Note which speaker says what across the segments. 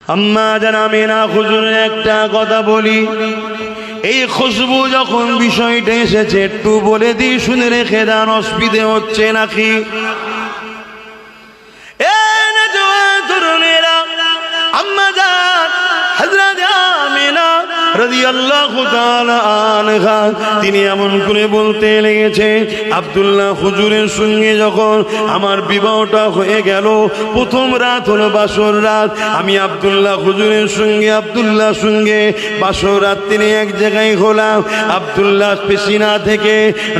Speaker 1: আম্মা জান আমিনা হুজুরের একটা কথা বলি, এই খুশবু যখন বিষয়টা এসেছে একটু বলে দিই, শুনে রেখে দেন, অসুবিধে হচ্ছে নাকি? তরুণেরা, আম্মা জান হযরত আমিনা রাদিয়াল্লাহু তাআলা আনহা তিনি এমন করে বলতে লেগেছে, আব্দুল্লাহ হুজুরের সঙ্গে যখন আমার বিবাহটা হয়ে গেল, প্রথম রাত হলো বাসর রাত, আমি আব্দুল্লাহ হুজুরের সঙ্গে বাসর রাত তিনি এক জায়গায় হলাম। আব্দুল্লাহ পেশিনা থেকে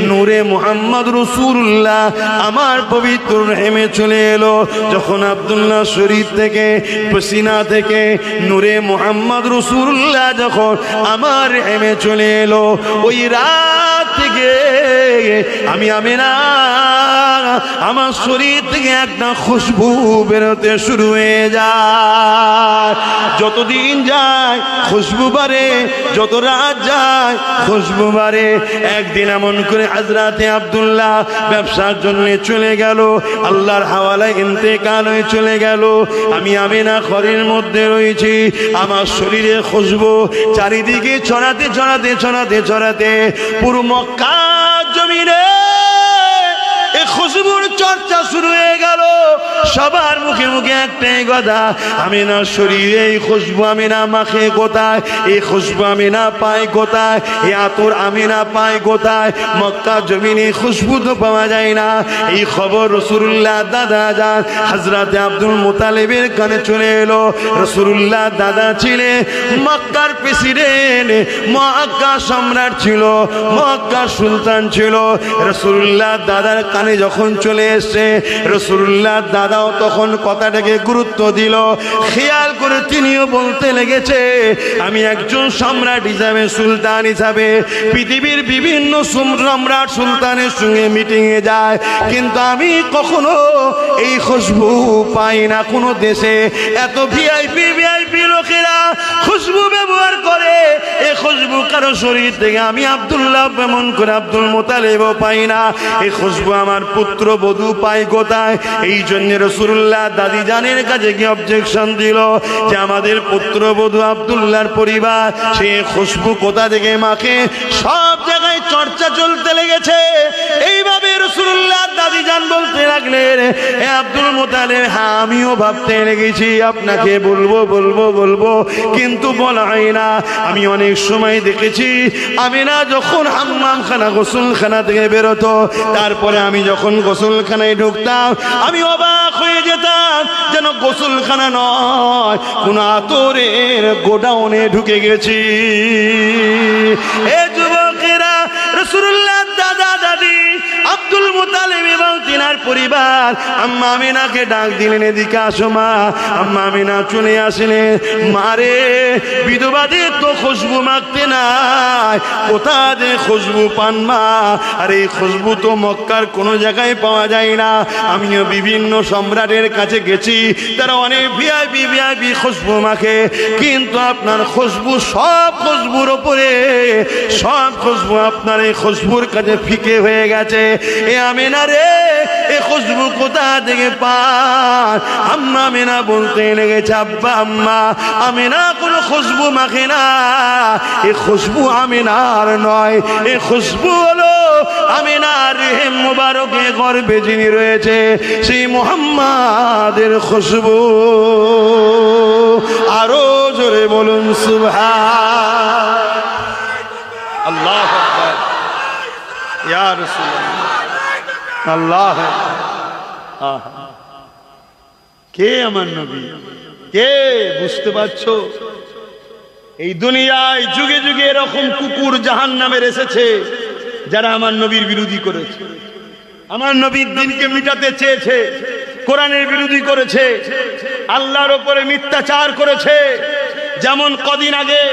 Speaker 1: নূরে মুহাম্মদ রাসূলুল্লাহ আমার পবিত্র রহিমে চলে এলো। যখন আব্দুল্লাহ শরীর থেকে পেশিনা থেকে নূরে মুহাম্মদ রাসূলুল্লাহ যখন আমার রহিমে চলে এলো, ওই রাত থেকে আমি আমিনা আমার শরীর থেকে একটা খুশবু বেরোতে শুরু হয়ে যায়। যতদিন যায় খুশবু বাড়ে, যত রাত যায় খুশবু বাড়ে। একদিন এমন করে হযরতে আব্দুল্লাহ ব্যবসার জন্য চলে গেল, আল্লাহর হাওয়ালায় ইন্তেকাল হয়ে চলে গেল। আমি আমিনা ঘরের মধ্যে রয়েছি, আমার শরীরে খুশবু চারিদিকে ছড়াতে ছড়াতে ছড়াতে ছড়াতে পুরো মক্কা জমিনে এই খুশবুর চর্চা শুরু হয়ে গেল। সবার মুখে মুখে একটাই কথা, আমিনার শরীরে এই খুশবু আমিনা মাখে কোথায়, এই খুশবু আমিনা পায় কোথায়, এই আতর আমিনা পায় কোথায়? মক্কা জমিনে খুশবু তো পাওয়া যায় না। এই খবর রাসূলুল্লাহ দাদা যান হযরতে আব্দুল মুতালিবের কানে চলে এলো। রাসূলুল্লাহ দাদা ছিলেন মক্কার প্রেসিডেন্ট, মক্কা সম্রাট ছিল, মক্কা সুলতান ছিল। রাসূলুল্লাহ দাদার কানে যখন চলে এসেছে, রাসূলুল্লাহ দাদাও তখন কথাটাকে গুরুত্ব দিল, খেয়াল করে তিনিও বলতে লেগেছে, আমি একজন সম্রাট হিসাবে, সুলতান হিসাবে পৃথিবীর বিভিন্ন সম্রাট সুলতানের সঙ্গে মিটিংয়ে যায়, কিন্তু আমি কখনো এই খুশবু পাই না। কোনো দেশে এত ভিআইপি লোকেরা খুশবু ব্যবহার করে, এই খুশবু কারো শরীর থেকে আমি আব্দুল্লাহ এমন করে আব্দুল মুতালিবও পাই না। এই খুশবু আমার পুত্র বধূ পায় কোথায়? এই জন্য রাসূলুল্লাহ দাদি জানের কাছে কি অবজেকশন দিল যে আমাদের পুত্র বধূ আব্দুল্লাহর পরিবার সেই খুশবু কোথা থেকে মাখে। সব জায়গায় চর্চা চলতে লেগেছে। এইভাবে রাসূলুল্লাহ দাদি জান বলতে লাগলেন, হে আব্দুল মুতালিব, হ্যাঁ আমিও ভাবতে লেগেছি আপনাকে বলবো বলবো বলবো, কিন্তু বলা হয় না। আমি অনেক সময় দেখেছি আমিনা যখন হাম্মামখানা গোসলখানা থেকে বেরোতো, তারপরে আমি যখন গোসলখানায় ঢুকতাম আমি অবাক হয়ে যেতাম, যেন গোসলখানা নয় কোন আতরের গোডাউনে ঢুকে গেছি। এ যুবকেরা, রাসূলুল্লাহ দাদা দাদি আব্দুল মুতালিব এবং তিনার পরিবার আম্মা আমিনাকে ডাক দিলেন, এদিকে আসো মা। আম্মা আমিনা চলে আসলেন। মারে, বিধবাদের তো খুশবু মাখতে নাই, কোথা যে খুশবু পান মা? আর এই খুশবু তো মক্কার কোনো জায়গায় পাওয়া যায় না। আমিও বিভিন্ন সম্রাটের কাছে গেছি, তারা অনেক ভিআইপি খুশবু মাখে, কিন্তু আপনার খুশবু সব খুশবুর ওপরে, সব খুশবু আপনার এই খুশবুর কাছে ফিকে হয়ে গেছে। এ আমিনা রে, এ খুশবু কোথা থেকে পান? আম্মা আমিনা বলতে লেগেছে, আব্বা আম্মা আমিনা কোনো খুশবু মাখে না, এ খুশবু আমিনার নয়, এ খুশবু হলো আমিনার রেহেম মুবারকে গর্ভে যিনি রয়েছে সেই মুহাম্মাদের খুশবু। আরো জোরে বলুন সুবহান আল্লাহু আকবার, ইয়া রাসূলুল্লাহ আল্লাহ। কে আমার নবী? কে? বুঝতে পারছো? এই দুনিয়ায় যুগে যুগে এরকম কুকুর জাহান্নামের এসেছে যারা আমার নবীর বিরোধী করেছে, আমার নবীর দিনকে মিটাতে চেয়েছে, কোরআনের বিরোধী করেছে, আল্লাহর উপরে মিথ্যাচার করেছে। যেমন কদিন আগে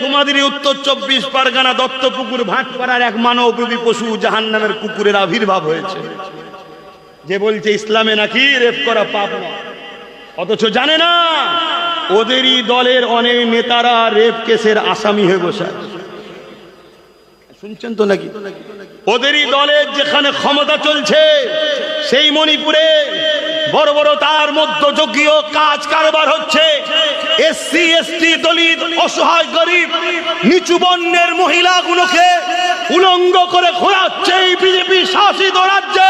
Speaker 1: তোমাদের উত্তর 24 পরগনা দত্তপুকুর ভাটপাড়ার এক মানবরূপী পশু জাহান্নামের কুকুরের আবির্ভাব হয়েছে, যে বলছে ইসলামে নাকি রেপ করা পাপ না, অথচ জানে না ওদেরই দলের অনেক নেতারা রেপ কেসের আসামি হয়ে বসে আছে। শুনছেন তো নাকি? ওদেরই দলের যেখানে ক্ষমতা চলছে সেই মণিপুরে বড় বড় তার মধ্যযজ্ঞীয় কাজ কারবার হচ্ছে। এসসি এসটি দলিত অসহায় গরিব নিচু বর্ণের মহিলাগুলোকে উলঙ্গ করে ঘোরাচ্ছে এই বিজেপি শাসিত রাজ্যে।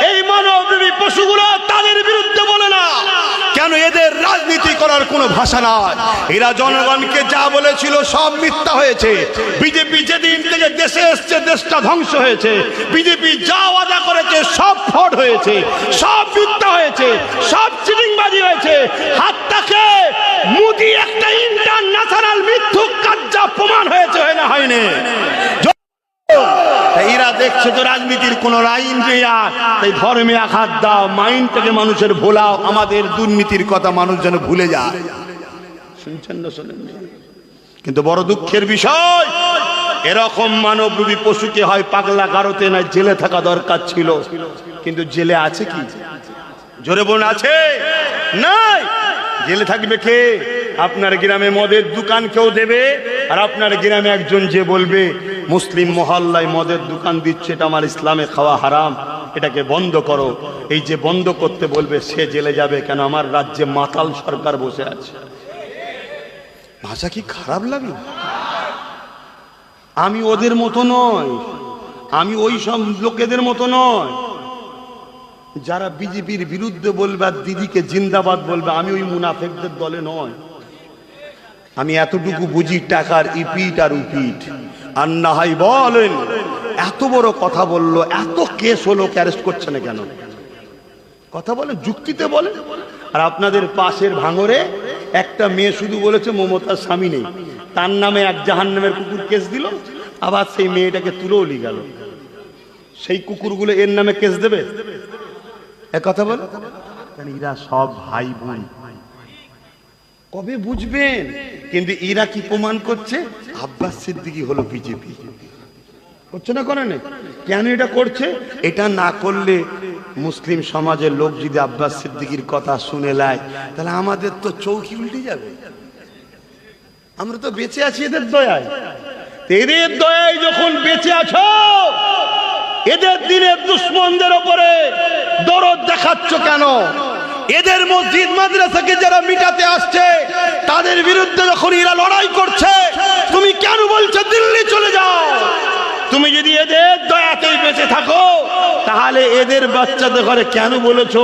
Speaker 1: এই মানবরূপী পশুগুলো তাদের বিরুদ্ধে বলে না কেন? এদের রাজনীতি করার কোনো ভাষা নাই। এরা জনগণকে যা বলেছিল সব মিথ্যা হয়েছে। বিজেপি যেদিন থেকে দেশে এসছে দেশটা ধ্বংস হয়েছে। বিজেপি যা ওয়াদা করেছে সব ফ্রড হয়েছে, সব মিথ্যা হয়েছে, সব চিটিংবাজি হয়েছে। হাতটাকে মোদি একটা ইন্টারন্যাশনাল মিথ্যুক কার্য প্রমাণ হয়েছে, হয় না হয়নি? এরা দেখছে তো রাজনীতির কোন লাইন নেই, আর তাই ধর্মে আঘাত দাও, মাইন্ডটাকে মানুষের ভোলাও, আমাদের দুর্নীতির কথা মানুষ যেন ভুলে যায়। শুনছেন না শোনেন? কিন্তু বড় দুঃখের বিষয়, এরকম মানবরূপী পশুকে হয় পাগলা গারোতে না জেলে থাকা দরকার ছিল, কিন্তু জেলে আছে কি? জোরে বোন আছে? নাই। জেলে থাকবে কে? আপনার গ্রামে মদের দোকান কেউ দেবে, আর আপনার গ্রামে একজন যে বলবে মুসলিম মহল্লায় মদের দোকান দিচ্ছে, এটা আমার ইসলামে খাওয়া হারাম, এটাকে বন্ধ করো, এই যে বন্ধ করতে বলবে সে জেলে যাবে। কেন? আমার রাজ্যে মাতাল সরকার বসে আছে। ভাষা কি খারাপ লাগে? আমি ওদের মতো নয়, আমি ওই সব লোকেদের মতো নয় যারা বিজেপির বিরুদ্ধে বলবে আর দিদিকে জিন্দাবাদ বলবে। আমি ওই মুনাফেকদের দলে নয়। আমি এতটুকু বুঝি টাকার ইপিট আর উপিট। আর না হয় বলেন এত বড় কথা বললো, এত কেস হলো, অ্যারেস্ট করছে না কেন? কথা বলেন, যুক্তিতে বলেন। আর আপনাদের পাশের ভাঙরে একটা মেয়ে শুধু বলেছে মমতার স্বামী নেই, তার নামে এক জাহান্নামের কুকুর কেস দিল, আবার সেই মেয়েটাকে তুলেও নিয়ে গেল। সেই কুকুরগুলো এর নামে কেস দেবে? এক কথা বল, এরা সব ভাই বোন, কবে বুঝবেন? কিন্তু এরা কি প্রমাণ করছে? আব্বাস সিদ্দিকী হলো বিজেপি। করছে না, করে না? কেন এটা করছে? এটা না করলে মুসলিম সমাজের লোক যদি আব্বাস সিদ্দিকীর কথা শুনে লাই, তাহলে আমাদের তো চৌকি উল্টে যাবে। আমরা তো বেঁচে আছি এদের দয়ায়। এদের দয়ায় যখন বেঁচে আছো, এদের দিনের দুশ্মনদের উপরে দরদ দেখাচ্ছ কেন? এদের মসজিদ মাদ্রাসাকে যারা মিটাতে আসছে তাদের বিরুদ্ধে যখন এরা লড়াই করছে, তুমি কেন বলছো দিল্লি চলে যাও? তুমি যদি এদের দয়াতেই বেঁচে থাকো, তাহলে এদের বাচ্চাদের ঘরে কেন বলেছো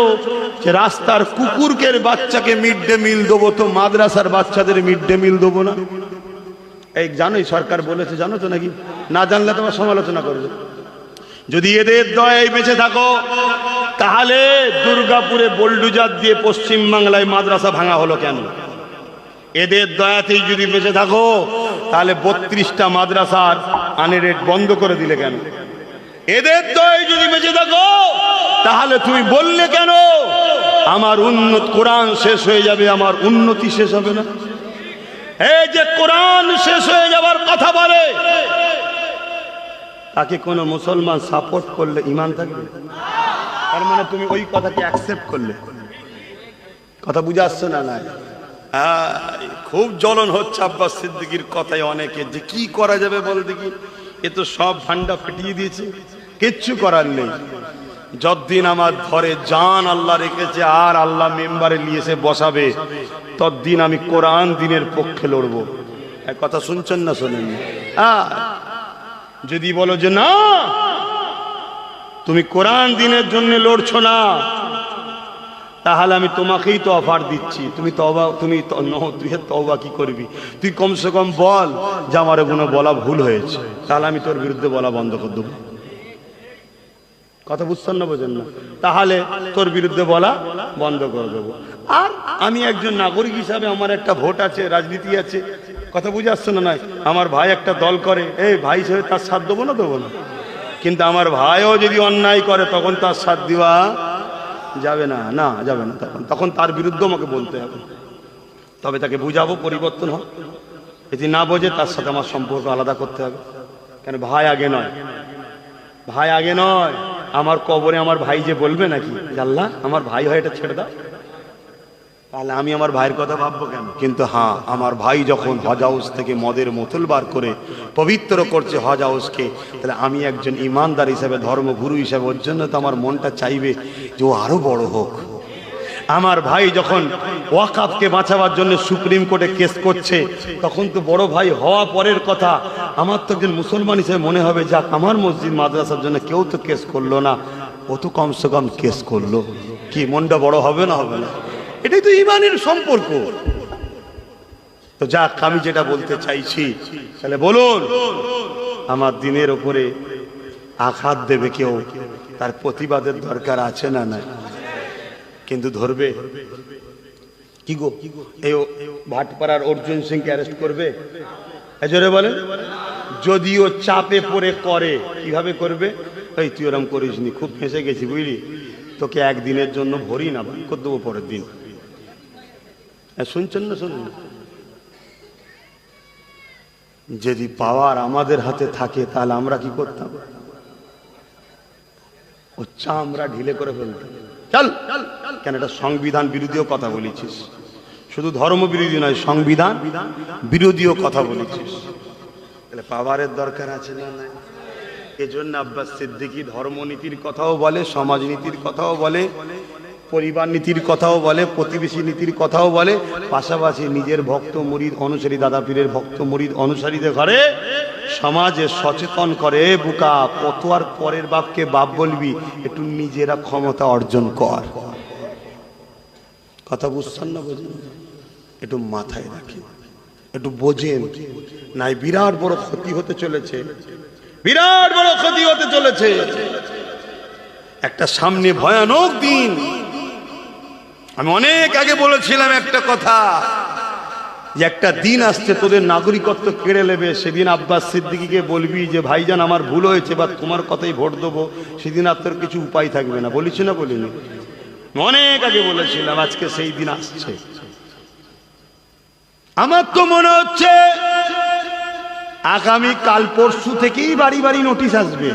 Speaker 1: যে রাস্তার কুকুরকে বাচ্চাকে মিড ডে মিল দেবো, তো মাদ্রাসার বাচ্চাদের মিড ডে মিল দেবো না? এই জানোই সরকার বলেছে, জানো তো নাকি? না জানলে তোমার সমালোচনা করবে। যদি এদের দয়ায় বেঁচে থাকো, তাহলে দুর্গাপুরে বোল্ডুজার দিয়ে পশ্চিম বাংলায় মাদ্রাসা ভাঙা হলো কেন? এদের দয়াতেই যদি বেঁচে থাকো, তাহলে 32টা মাদ্রাসার আনরেট বন্ধ করে দিলে কেন? এদের দয়ায় যদি বেঁচে থাকো, তাহলে তুমি বললে কেন আমার উন্নত কোরআন শেষ হয়ে যাবে, আমার উন্নতি শেষ হবে না? এই যে কোরআন শেষ হয়ে যাবার কথা বলে, তাকে কোনো মুসলমান সাপোর্ট করলে ঈমান থাকবে? তার মানে তুমি ওই কথাকে অ্যাকসেপ্ট করলে। কথা বুঝে আসছে না? নাই, খুব জ্বলন হচ্ছে আব্বাস সিদ্দিকীর কথায় অনেকে, যে কি করা যাবে বল দেখি। এ তো সব ভান্ডা ফেটিয়ে দিয়েছে, কিচ্ছু করার নেই। যতদিন আমার ঘরে জান আল্লাহ রেখেছে আর আল্লাহ মেম্বারে নিয়েছে বসাবে, ততদিন আমি কোরআন দিনের পক্ষে লড়বো। কথা শুনছেন না শোনেন? যদি বলো যে না তুমি কোরআন দিনের জন্য লড়ছো না, তাহলে আমি তোমাকেই তো অফার দিচ্ছি। তুমি তওবা, তুই তওবা কি করবি? তুই কমসে কম বল যে আমার এগুলো বলা ভুল হয়েছে, তাহলে আমি তোর বিরুদ্ধে বলা বন্ধ করে দেবো। কথা বুঝছেন না, বোঝেন না? তাহলে তোর বিরুদ্ধে বলা বন্ধ করে দেবো। আর আমি একজন নাগরিক হিসাবে আমার একটা ভোট আছে, রাজনীতি আছে। কথা বুঝে আসছে না? নাই, আমার ভাই একটা দল করে, এই ভাই হিসেবে তার সাথ দেবো না? দেবো না। কিন্তু আমার ভাইও যদি অন্যায় করে, তখন তার সাথ দেওয়া যাবে না। না, যাবে না। তখন তার বিরুদ্ধে আমাকে বলতে হবে, তবে তাকে বুঝাবো পরিবর্তন হোক। যদি না বোঝে, তার সাথে আমার সম্পর্ক আলাদা করতে হবে। কেন? ভাই আগে নয়, ভাই আগে নয়। আমার কবরে আমার ভাই যে বলবে নাকি আল্লাহ আমার ভাই হয় এটা ছেড়ে দাও, তাহলে আমি আমার ভাইয়ের কথা ভাববো কেন? কিন্তু হ্যাঁ, আমার ভাই যখন হজ হাউস থেকে মদের বোতল বার করে পবিত্র করছে হজ হাউসকে, তাহলে আমি একজন ইমানদার হিসেবে, ধর্মগুরু হিসেবে, ওর জন্য তো আমার মনটা চাইবে যে ও আরো বড় হোক। আমার ভাই যখন ওয়াকাফকে বাঁচাবার জন্য সুপ্রিম কোর্টে কেস করছে, তখন তো বড় ভাই হওয়া পরের কথা। আমার তো একজন মুসলমান হিসেবে মনে হবে, যাক আমার মসজিদ মাদ্রাসার জন্য কেউ তো কেস করলো না, ও তো কমসে কম কেস করলো, কি মনটা বড় হবে না? হবে না? এটাই তো ইমানের সম্পর্ক। তো যাক, আমি যেটা বলতে চাইছি, তাহলে বলুন, আমার দিনের ওপরে আঘাত দেবে কেউ, তার প্রতিবাদের দরকার আছে না? নাই। কিন্তু ধরবে কি গো? এই ভাটপাড়ার অর্জুন সিংকে অ্যারেস্ট করবে? জোরে বলেন। যদিও চাপে পড়ে করে, কিভাবে করবে? এই তুই ওরম করিস নি, খুব ফেঁসে গেছি বুঝলি, তোকে একদিনের জন্য ভরি না ভাই করে দেবো পরের দিন। শুনছেন না? শুনুন, যদি পাওয়ার আমাদের হাতে থাকে তাহলে আমরা কি করতাম? ও চামড়া ঢিলে করে ফেলতাম। চল কেন, এটা সংবিধান বিরোধীও কথা বলেছিস, শুধু ধর্ম বিরোধী নয়, সংবিধান বিরোধীও কথা বলেছিস, তাহলে পাওয়ারের দরকার আছে না? নাই। এজন্য আব্বাস সিদ্দিকী ধর্মনীতির কথাও বলে, সমাজনীতির কথাও বলে, পরিবার নীতির কথাও বলে, প্রতিবেশী নীতির কথাও বলে, পাশাপাশি নিজের ভক্ত মুরিদ অনুসারী, দাদা পীরের ভক্ত মুরিদ অনুসারীদের ঘরে সমাজে সচেতন করে। বুকা, কত আর পরের বাপকে বাপ বলবি, একটু নিজেরা ক্ষমতা অর্জন কর। কথা বুঝছেন না? বোঝেন? একটু মাথায় রাখেন, একটু বোঝেন, নাই বিরাট বড় ক্ষতি হতে চলেছে, বিরাট বড় ক্ষতি হতে চলেছে। একটা সামনে ভয়ানক দিন। আমি অনেক আগে বলেছিলাম একটা কথা, যে একটা দিন আসছে তোদের নাগরিকত্ব কেড়ে নেবে, সেদিন আব্বাস সিদ্দিকীকে বলবি যে ভাইজান আমার ভুল হয়েছে, বা তোমার কথাই ভোট দেবো, সেদিন আর তোর কিছু উপায় থাকবে না। বলেছি না বলিনি? অনেক আগে বলেছিলাম, আজকে সেই দিন আসছে। আমার তো মনে হচ্ছে আগামী কাল পরশু থেকেই বাড়ি বাড়ি নোটিশ আসবে।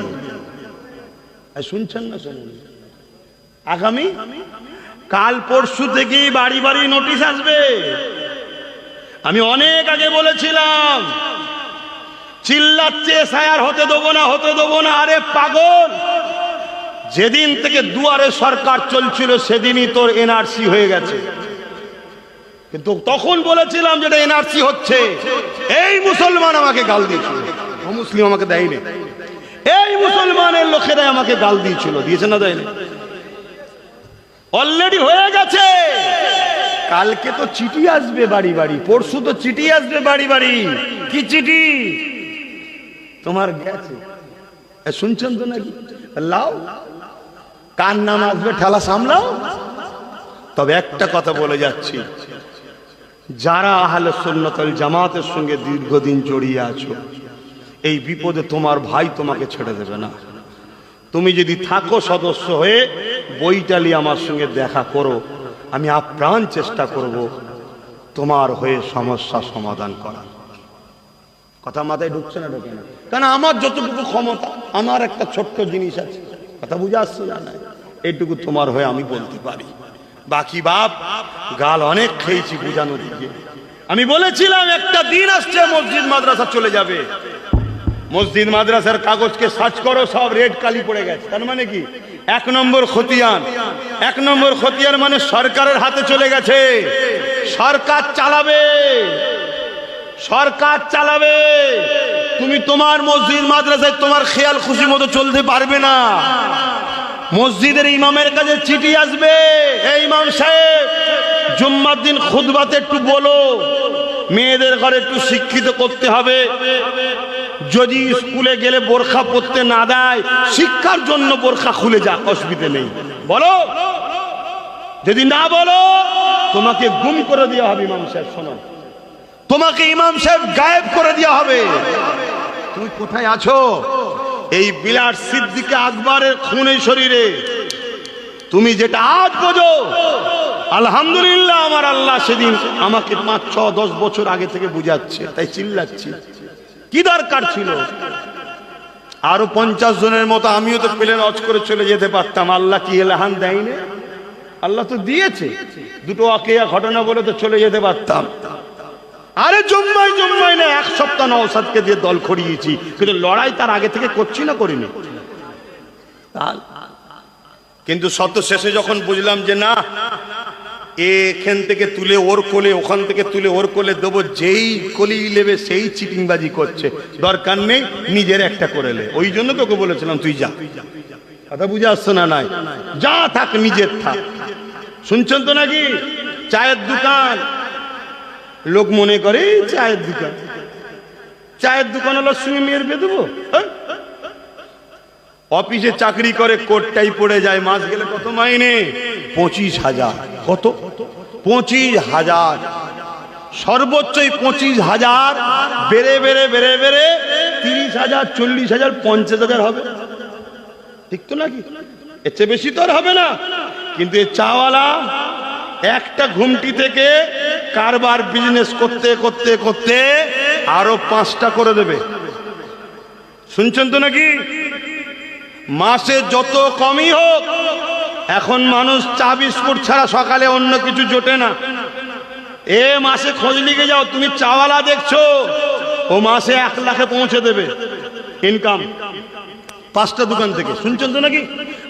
Speaker 1: শুনছেন না? শুনুন, আগামী কাল পরশু থেকেই বাড়ি বাড়ি নোটিশ আসবে। আমি অনেক আগে বলেছিলাম, চিল্লাচ্ছে এসআইআর হতে দেবো না, হতে দেবো না। আরে পাগল, যেদিন থেকে দুয়ারে সরকার চলছিল সেদিনই তোর এনআরসি হয়ে গেছে। কিন্তু তখন বলেছিলাম যেটা এনআরসি হচ্ছে, এই মুসলমান আমাকে গাল দিয়েছিল, মুসলিম আমাকে দেয়নি, এই মুসলমানের লোকেরাই আমাকে গাল দিয়েছিল। দিয়েছে না? দেয়নি? অলরেডি হয়ে গেছে। কালকে তো চিঠি আসবে বাড়ি বাড়ি, পরশু তো চিঠি আসবে বাড়ি বাড়ি। কি চিঠি? তোমার গেছে, শুনছেন তো নাকি? লাও, কার নাম আসবে ঠেলা সামলাও। তবে একটা কথা বলে যাচ্ছি, যারা আহলে সুন্নাত ওয়াল জামাতের সঙ্গে দীর্ঘদিন জড়িয়ে আছো, এই বিপদে তোমার ভাই তোমাকে ছেড়ে দেবে না। তুমি যদি থাকো সদস্য হয়ে, বইটালি আমার সঙ্গে দেখা করো, আমি আপ্রাণ চেষ্টা করব তোমার হয়ে সমস্যা সমাধান করার। কথা মাথায় ঢুকছে না? ঢোকে না? কারণ আমার যতটুকু ক্ষমতা, আমার একটা ছোট্ট জিনিস আছে, কথা বুঝে আসছে না? এইটুকু তোমার হয়ে আমি বলতে পারি। বাকি বাপ গাল অনেক খেয়েছি বুঝানোর দিকে। আমি বলেছিলাম একটা দিন আসছে মসজিদ মাদ্রাসা চলে যাবে। মসজিদ মাদ্রাসার কাগজকে সার্চ করো, সব রেড কালি পড়ে গেছে। তার মানে কি? এক নম্বর খতিয়ান। এক নম্বর খতিয়ান মানে সরকারের হাতে চলে গেছে। সরকার চালাবে, সরকার চালাবে। তুমি তোমার মসজিদ মাদ্রাসায় তোমার খেয়াল খুশি মতো চলতে পারবে না। মসজিদের ইমামের কাছে চিঠি আসবে, এই ইমাম সাহেব জুম্মার দিন খুতবাতে একটু বলো, মেয়েদের ঘরে একটু শিক্ষিত করতে হবে। যদি স্কুলে গেলে বোরখা পরতে না দেয়, শিক্ষার জন্য বোরখা খুলে যাক, অসুবিধা নেই, বলো। যদি না বলো, তোমাকে গুম করে দেওয়া হবে। ইমাম সাহেব শোনো, তোমাকে ইমাম সাহেব গায়েব করে দেওয়া হবে। তুমি কোথায় আছো? এই বিলাট সিদ্দিকে আকবরের খুনে শরীরে তুমি যেটা আজ বোঝো। আলহামদুলিল্লাহ, আমার আল্লাহ সেদিন আমাকে 5-6-10 বছর আগে থেকে বুঝাচ্ছে, তাই চিল্লাচ্ছি। কি দরকার ছিল? আরো 50 জনের মতো আমিও তো প্লেন লঞ্চ করে চলে যেতে পারতাম। আল্লাহ কি এলাহান দেয়নি? আল্লাহ তো দিয়েছে। দুটো আকিয়া ঘটনা বলে তো চলে যেতে পারতাম। আরে জম্মাই জম্মাই না, 1 সপ্তাহ নওশাদকে দিয়ে দল খড়িয়েছি, কিন্তু লড়াই তার আগে থেকে করছি না, করিনি। কিন্তু শত শেষে যখন বুঝলাম যে না, এখান থেকে তুলে ওর কোলে, ওখান থেকে তুলে ওর কোলে দেবো, যেই কলি নেবে সেই চিটিংবাজি করছে। দরকার নেই, নিজের একটা করে নে। ওই জন্য তোকে বলেছিলাম তুই যা। কথা বুঝে আসছে না? নাই, যা থাক, নিজের থাক। শুনছেন তো নাকি? চায়ের দোকান, লোক মনে করে চায়ের দোকান, চায়ের দোকান হলো সঙ্গে মেয়ের বিয়ে দেবো। অফিসে চাকরি করে, কোটটাই পড়ে যায়, মাস গেলে কত মাইনে? 25,000। কত? 25,000। সর্বোচ্চই 25,000, বেড়ে বেড়ে বেড়ে বেড়ে 30,000, 40,000, 50,000 হবে। ঠিক তো নাকি? এর চেয়ে বেশি তো আর হবে না। কিন্তু এই চাওয়ালা একটা ঘুমটি থেকে কারবার বিজনেস করতে করতে করতে আরো 5টা করে দেবে। শুনছেন তো নাকি? মাসে যত কমই হোক, এখন মানুষ চা বিস্কুট ছাড়া সকালে অন্য কিছু জোটে না। এ মাসে খোঁজ লিখে যাও, তুমি চাওয়ালা দেখছো, ও মাসে 1 লাখে পৌঁছে দেবে ইনকাম 5টা দোকান থেকে। শুনছেন তো নাকি?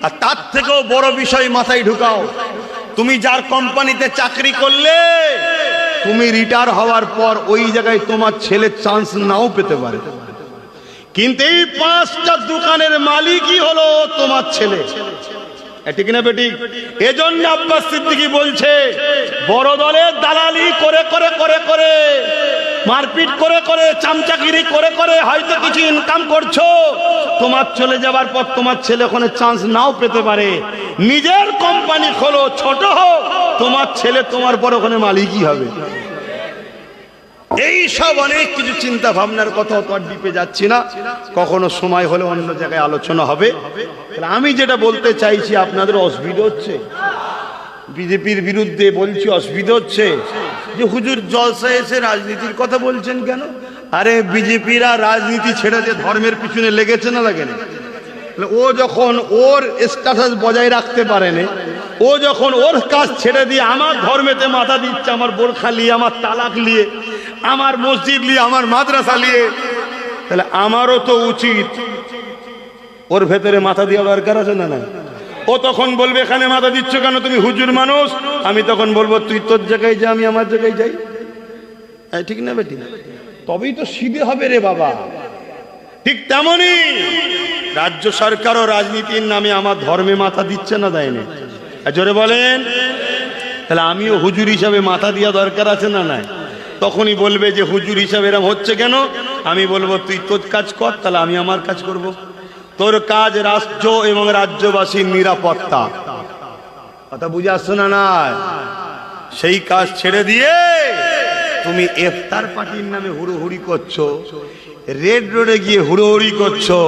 Speaker 1: আর তার থেকেও বড় বিষয় মাথায় ঢুকাও, তুমি যার কোম্পানিতে চাকরি করলে, তুমি রিটায়ার হওয়ার পর ওই জায়গায় তোমার ছেলে চান্স নাও পেতে পারে, কিন্তু এই 5টা দোকানের মালিকই হলো তোমার ছেলে। ঠিক না বেঠিক? এজন্য আব্বাস সিদ্দিকী বলছে, বড় দলের দালালি করে করে করে করে, মারপিট করে করে, চামচাগিরি করে করে হয়তো কিছু ইনকাম করছো, তোমার চলে যাবার পর তোমার ছেলে ওখানে চান্স নাও পেতে পারে। নিজের কোম্পানি খোলো, ছোট হোক, তোমার ছেলে তোমার পর ওখানে মালিকই হবে। এই সব অনেক কিছু চিন্তা ভাবনার কথা, তো আর ডিপে যাচ্ছি না, কখনো সময় হলে অন্য জায়গায় আলোচনা হবে। আমি যেটা বলতে চাইছি, আপনাদের অসুবিধা হচ্ছে? বিজেপির বিরুদ্ধে বলছি, অসুবিধা হচ্ছে যে হুজুর জলসায় এসে রাজনীতির কথা বলছেন কেন? আরে বিজেপিরা রাজনীতি ছেড়ে দিয়ে ধর্মের পিছনে লেগেছে না লাগে না? ও যখন ওর স্ট্যাটাস বজায় রাখতে পারেনি, ও যখন ওর কাজ ছেড়ে দিয়ে আমার ধর্মেতে মাথা দিচ্ছে, আমার বোরখা নিয়ে, আমার তালাক নিয়ে, আমার মসজিদ নিয়ে, আমার মাদ্রাসা নিয়ে, তাহলে আমারও তো উচিত ওর ভেতরে মাথা দেওয়া দরকার আছে না? নাই? ও তখন বলবে এখানে মাথা দিচ্ছ কেন, তুমি হুজুর মানুষ। আমি তখন বলবো তুই তোর জায়গায় যা, আমি আমার জায়গায় যাই। ঠিক না বেটি? তবেই তো সিধে হবে রে বাবা। ঠিক তেমনি রাজ্য সরকারও রাজনীতির নামে আমার ধর্মে মাথা দিচ্ছে না, দেয়নি? জোরে বলেন। তাহলে আমিও হুজুর হিসাবে মাথা দেওয়া দরকার আছে না? নাই? তখনই বলবে যে হুজুর হিসাবে এরম হচ্ছে কেন? আমি বলবো তুই তোর কাজ কর, তাহলে আমি আমার কাজ করব। তোর কাজ রাষ্ট্র এবং রাজ্যবাসীর নিরাপত্তা। কথা বুঝে আসছো না? নাই? সেই কাজ ছেড়ে দিয়ে তুমি ইফতার পার্টির নামে হুড়োহুড়ি করছো, রেড রোডে গিয়ে হুড়োহুড়ি করছো,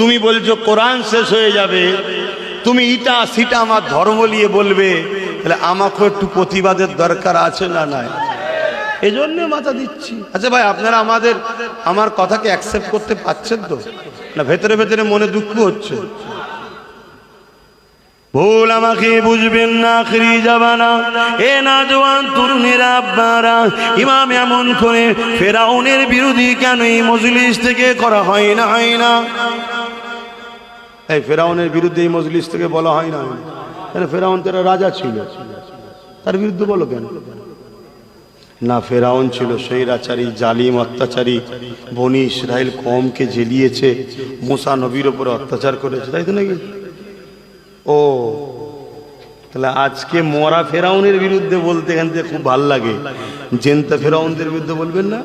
Speaker 1: তুমি বলছো কোরআন শেষ হয়ে যাবে, তুমি ইটা সিটা আমার ধর্ম নিয়ে বলবে, তাহলে আমাকে একটু প্রতিবাদের দরকার আছে না? নাই? এজন্য মাথা দিচ্ছি। আচ্ছা ভাই, আপনারা আমার কথাকে অ্যাকসেপ্ট করতে পারছেন তো না? ভেতরে ভেতরে মনে দুঃখ হচ্ছে? ভুল আমাকে বুঝবেন না, আখরি জামানা এ নওজওয়ান তরুণেরা, আব্বারা, ইমাম এমন করে ফেরাউনের বিরোধী কেন এই মজলিস থেকে করা হয় না? হয় না? এই ফেরাউনের বিরুদ্ধে এই মজলিস থেকে বলা হয় না? ফেরাউন তো রাজা ছিল, তার বিরুদ্ধে বলো কেন? না, ফেরাউন ছিল স্বৈরাচারী, জালিম, অত্যাচারী, বনি ইসরায়েল কওমকে জ্বেলিয়েছে, মুসা নবীর উপর অত্যাচার করেছে, তাই তো নাকি? ও তাহলে আজকে মরা ফেরাউনের বিরুদ্ধে বলতে এখান থেকে খুব ভাল লাগে, জেনতা ফেরাউনদের বিরুদ্ধে বলবেন না?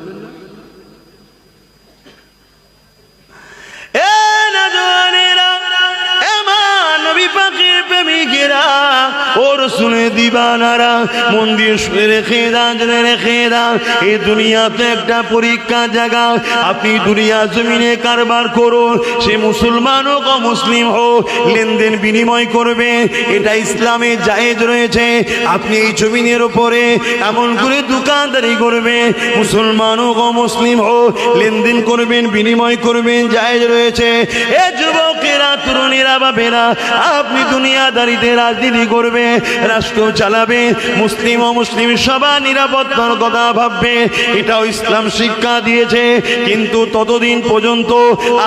Speaker 1: और सुने दीवानारा मन दिए शुने रेखे दान जने रेखे दान ये दुनिया तो एक परीक्षा जगह अपनी दुनिया जमीने कारबार करो से मुसलमान हो को मुस्लिम हो लेन देन বিনিময় করবে এটা ইসলামে জায়েজ রয়েছে আপনি এই জমিনের উপরে এমন করে দোকানদারি করবে মুসলমান হোক মুসলিম হোক লেনদেন করবেন বিনিময় করবেন জায়েজ রয়েছে এ যুবকেরা তরুণীরা বাপেরা আপনি দুনিয়াদারিতে রাজনীতি করবে, রাষ্ট্র চালাবে, মুসলিম ও মুসলিম সবার নিরাপত্তার কথা ভাববে, এটাও ইসলাম শিক্ষা দিয়েছে। কিন্তু ততদিন পর্যন্ত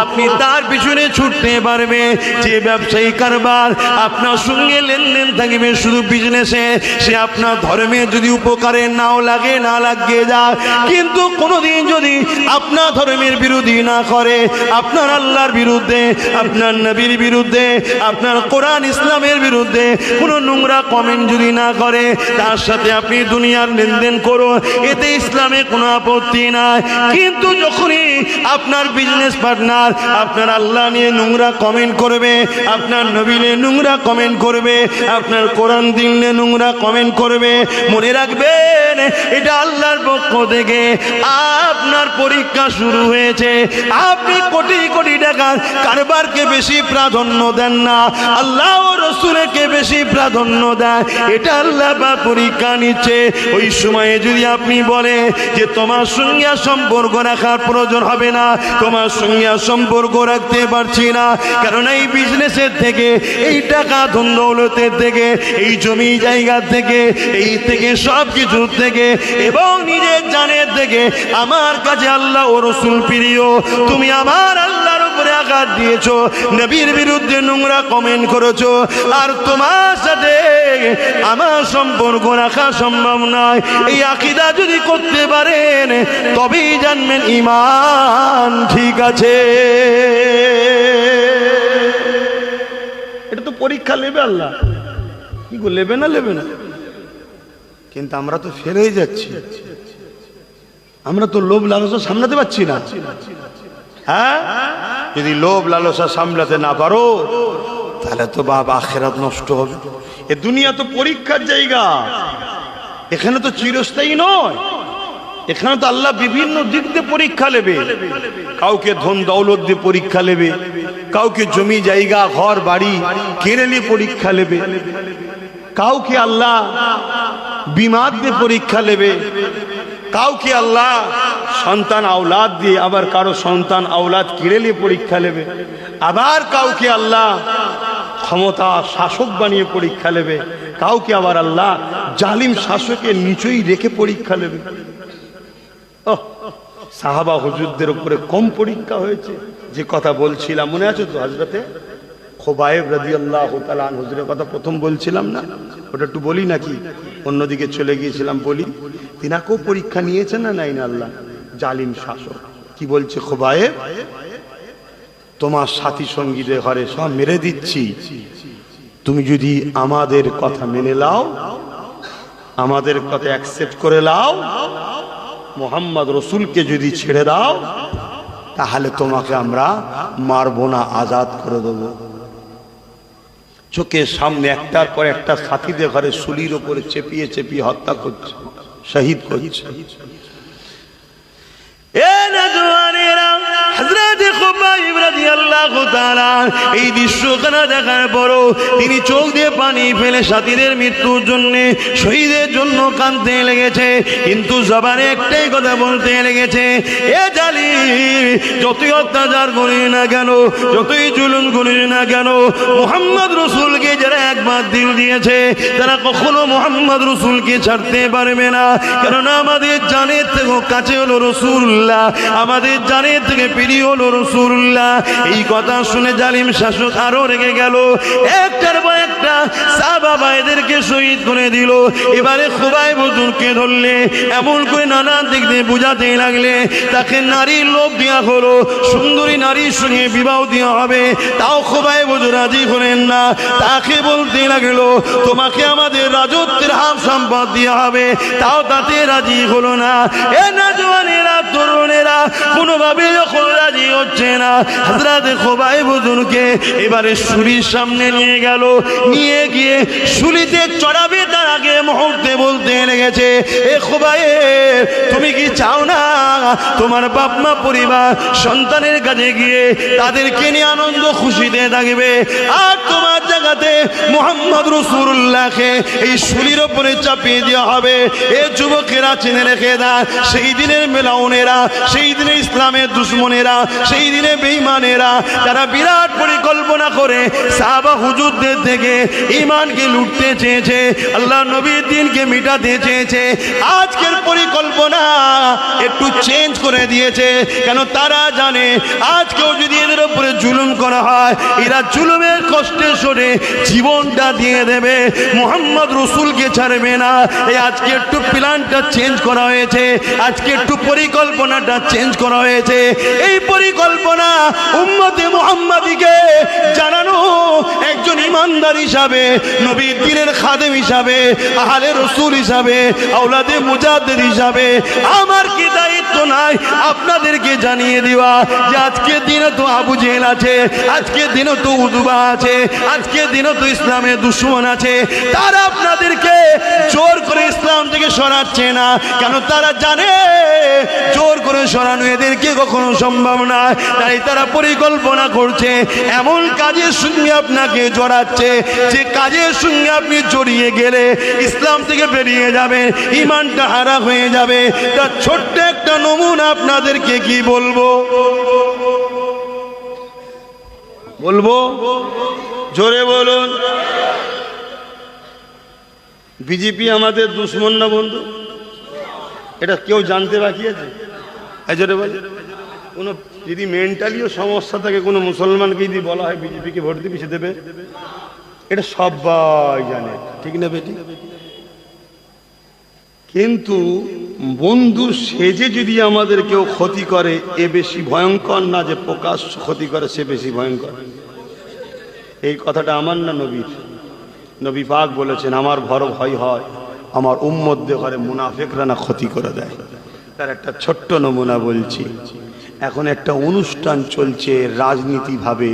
Speaker 1: আপনি তার পিছনে ছুটতে পারবে যে ব্যবসায়ী কারবার আপনার সঙ্গে লেনদেন থাকবে শুধু বিজনেসে, সে আপনার ধর্মের যদি উপকারে নাও লাগে, না লাগিয়ে যাক, কিন্তু কোনোদিন যদি আপনার ধর্মের বিরোধী না করে, আপনার আল্লাহর বিরুদ্ধে, আপনার নবীর বিরুদ্ধে, আপনার কোরআন ইসলামের বিরুদ্ধে কোনো নোংরা কমেন্ট যদি না করে, তার সাথে আপনি দুনিয়ার লেনদেন করুন, এতে ইসলামে কোনো আপত্তি নাই। কিন্তু যখনই আপনার বিজনেস পার্টনার আপনার আল্লাহ নিয়ে নোংরা কমেন্ট করবে, আপনার নবী নিয়ে নোংরা কমেন্ট করবে, আপনার কোরআন দিন নিয়ে নোংরা কমেন্ট করবে, মনে রাখবেন এটা আল্লাহর পক্ষ থেকে আপনার পরীক্ষা শুরু হয়েছে। আপনি কোটি কোটি টাকার কারবারকে বেশি প্রাধান্য দেন না, আল্লাহ ও রসুলকে বেশি প্রাধান্য দেন, এটা আল্লাহ বা পরীক্ষা নিচ্ছে। ওই সময়ে যদি আপনি বলে যে তোমার সঙ্গে সম্পর্ক রাখার প্রয়োজন হবে না, তোমার সঙ্গে সম্পর্ক রাখতে পারছি না, কারণ এই বিজনেসের থেকে, এই টাকা ধন দৌলতের থেকে, এই জমি জায়গা থেকে, এই থেকে সব কিছু থেকে এবং নিজের জানের থেকে আমার কাছে আল্লাহ ও রসুল প্রিয়, তুমি আমার আল্লাহর উপরে আঘাত দিয়েছো, নবীর বিরুদ্ধে নোংরা কমেন্ট করেছো, আর তোমার সাথে আমার সম্পর্ক রাখা সম্ভব নয়, এই আকীদা যদি করতে পারেন তবেই জানবেন ঈমান ঠিক আছে। এটা তো পরীক্ষা নেবে আল্লাহ, কি গো, নেবে না নেবে না? কিন্তু আমরা তো ফেল হয়ে যাচ্ছি, আমরা তো লোভ লালসা সামলাতে পারছি না। হ্যাঁ, যদি লোভ লালসা সামলাতে না পারো তাহলে তো বাবা আখিরাত নষ্ট হবে। এ দুনিয়া তো পরীক্ষার জায়গা, এখানে তো চিরস্থায়ী নয়, এখানে তো আল্লাহ বিভিন্ন দিক দিয়ে পরীক্ষা নেবে। কাউকে ধন দৌলত দিয়ে পরীক্ষা নেবে, কাউকে জমি জায়গা ঘর বাড়ি কিনে নিয়ে পরীক্ষা নেবে, কাউকে আল্লাহ বিমার দিয়ে পরীক্ষা নেবে, কাউকে আল্লাহ সন্তান আওলাদ দিয়ে, আবার কারো সন্তান আওলাদ কিনে নিয়ে পরীক্ষা নেবে, আবার কাউকে আল্লাহ ক্ষমতা শাসক বানিয়ে পরীক্ষা নেবে, কাউকে আবার আল্লাহ জালিম শাসকের নিচেই রেখে পরীক্ষা নেবে। সাহাবা হুজুরদের উপরে কম পরীক্ষা হয়েছে? যে কথা বলছিলাম মনে আছে তো, হযরতে খুবাইব রাদিয়াল্লাহু তাআলা আনহু হুজুরের কথা প্রথম বলছিলাম না, ওটা একটু বলি নাকি? অন্যদিকে চলে গিয়েছিলাম, বলি। তিনাকেও পরীক্ষা নিয়েছেন না নাই না আল্লাহ? জালিম শাসক কি বলছে, খুবাইব তোমার সাথী সঙ্গীদের ঘরে সব মেরে দিচ্ছি, তুমি যদি আমাদের কথা মেনে নাও, আমাদের কথা অ্যাকসেপ্ট করে নাও, মুহাম্মদ রসুলকে যদি ছেড়ে দাও, তাহলে তোমাকে আমরা মারবো না, আজাদ করে দেবো। চোখের সামনে একটার পর একটা সাথীদের ঘরে শুলির ওপরে চেপিয়ে চেপিয়ে হত্যা করছে, শহীদ করছে। এই দৃশ্যখানা দেখার পরও তিনি চোখ দিয়ে পানি ফেলে সাথীদের মৃত্যুর জন্য, শহীদের জন্য কাঁদতে লেগেছে, কিন্তু জবানে একটাই কথা বলতে লেগেছে, এ জালিম যতই অত্যাচার করি না কেন, যতই জুলুম করি না কেন, মুহাম্মদ রসুলকে যারা একবার দিল দিয়েছে তারা কখনো মুহাম্মদ রসুলকে ছাড়তে পারবে না, কারণ আমাদের জানের থেকে কাছে হলো রসুল্লাহ, আমাদের জানের থেকে প্রিয় হলো রসুল্লাহ। এই কথা শুনে জালিম শাসক আরো রেগে গেল, একটার পর একটা সাহাবা ভাইদেরকে শহীদ করে দিল। এবারে খুবাইব হুজুরকে ধরলে, এমন করে নানান দিক দিয়ে বুঝাতে লাগলে, তাকে নারীর লোভ দেওয়া হলো, সুন্দরী নারীর সঙ্গে বিবাহ দেওয়া হবে, তাও খুবাইব হুজুর রাজি হলেন না। তাকে বলতে লাগলো, তোমাকে আমাদের রাজত্বের হাম সম্পদ দেওয়া হবে, তাও তাতে রাজি হলো না। এ নওজওয়ানেরা, তরুণেরা কোনোভাবে যখন রাজি হচ্ছে না, হযরত খুবাইব হুজুরকে এবারে শুলির সামনে নিয়ে গেল, নিয়ে গিয়ে শুলিতে চড়াবে তার আগে মুহূর্তে বলতে লেগেছে, এ খুবাইব তুমি কি চাও না তোমার বাপ মা পরিবার সন্তানের কাছে গিয়ে তাদেরকে নিয়ে আনন্দ খুশিতে থাকবে, আর তোমার জায়গাতে মুহাম্মদ রাসূলুল্লাহকে এই শুলির উপরে চাপিয়ে দেওয়া হবে। এ যুবকেরা চিনে রেখে দেন, সেই দিনের মেলাউনেরা, সেই দিনে ইসলামের দুশ্মনেরা, সেই দিনে বেঈমানেরা তারা বিরাট পরিকল্পনা করে সাহাবা হুজুরদের থেকে ঈমানকে লুটতে চেয়েছে, আল্লাহ নবীর দ্বীনকে মিটাতে চেয়েছে। আজকের পরিকল্পনা একটু চেঞ্জ করে দিয়েছে, কেন তারা জানে আজকেও যদি এদের উপরে জুলুম করা হয়, এরা জুলুমের কষ্টে সরে জীবনটা দিয়ে দেবে, মুহাম্মদ রাসূলকে ছাড়বে না। এই আজকে একটু প্ল্যানটা চেঞ্জ করা হয়েছে, আজকে একটু পরিকল্পনাটা চেঞ্জ করা হয়েছে। এই পরিকল্পনা উম্মতে মুহাম্মাদিকে জানানো, একজন ইমানদার হিসাবে, নবীর দ্বীনের খাদেম হিসাবে, আহলে রাসূল হিসাবে, আওলাদে মুজাদ্দিদ হিসাবে আমার কি দায়িত্ব নাই আপনাদেরকে জানিয়ে দেওয়া যে আজকে দিনে তো আবু জেহেল আছে, আজকে দিনে তো উদবা আছে, আজকে দিনে তো ইসলামের দুশমন আছে। তারা আপনাদেরকে জোর করে ইসলাম থেকে সরাচ্ছে না, কেন তারা জানে জোর করে সরানো এদেরকে কখনো সম্ভব না। তাই তারা পরিকল্পনা করছে, এমন কাজের সঙ্গে আপনাকে জড়াচ্ছে যে কাজের সঙ্গে আপনি জড়িয়ে গেলে ইসলাম থেকে বেরিয়ে যাবেন, ঈমানটা হারা হয়ে যাবে। তার ছোট্ট একটা নমুনা আপনাদেরকে কি বলবো, জোরে বলুন। বিজেপি আমাদের দুশ্মন না বন্ধু? এটা কেউ জানতে বাকি আছে? জোরে বল। কোনো যদি মেন্টালিও সমস্যা থাকে কোনো মুসলমানকে যদি বলা হয় বিজেপিকে ভোট দিবি, সে দেবে, এটা সবাই জানে, ঠিক না বেটি? কিন্তু বন্ধু সেজে যদি আমাদের কেউ ক্ষতি করে, এ বেশি ভয়ঙ্কর না যে প্রকাশ্য ক্ষতি করে, সে বেশি ভয়ঙ্কর। এই কথাটা আমার না নবীর। নবী পাক বলেছেন, আমার বড় ভয় হয় আমার উম্মতদের ঘরে মুনাফিকরা না ক্ষতি করে দেয়। তার একটা ছোট্ট নমুনা বলছি। এখন একটা অনুষ্ঠান চলছে রাজনীতি ভাবে।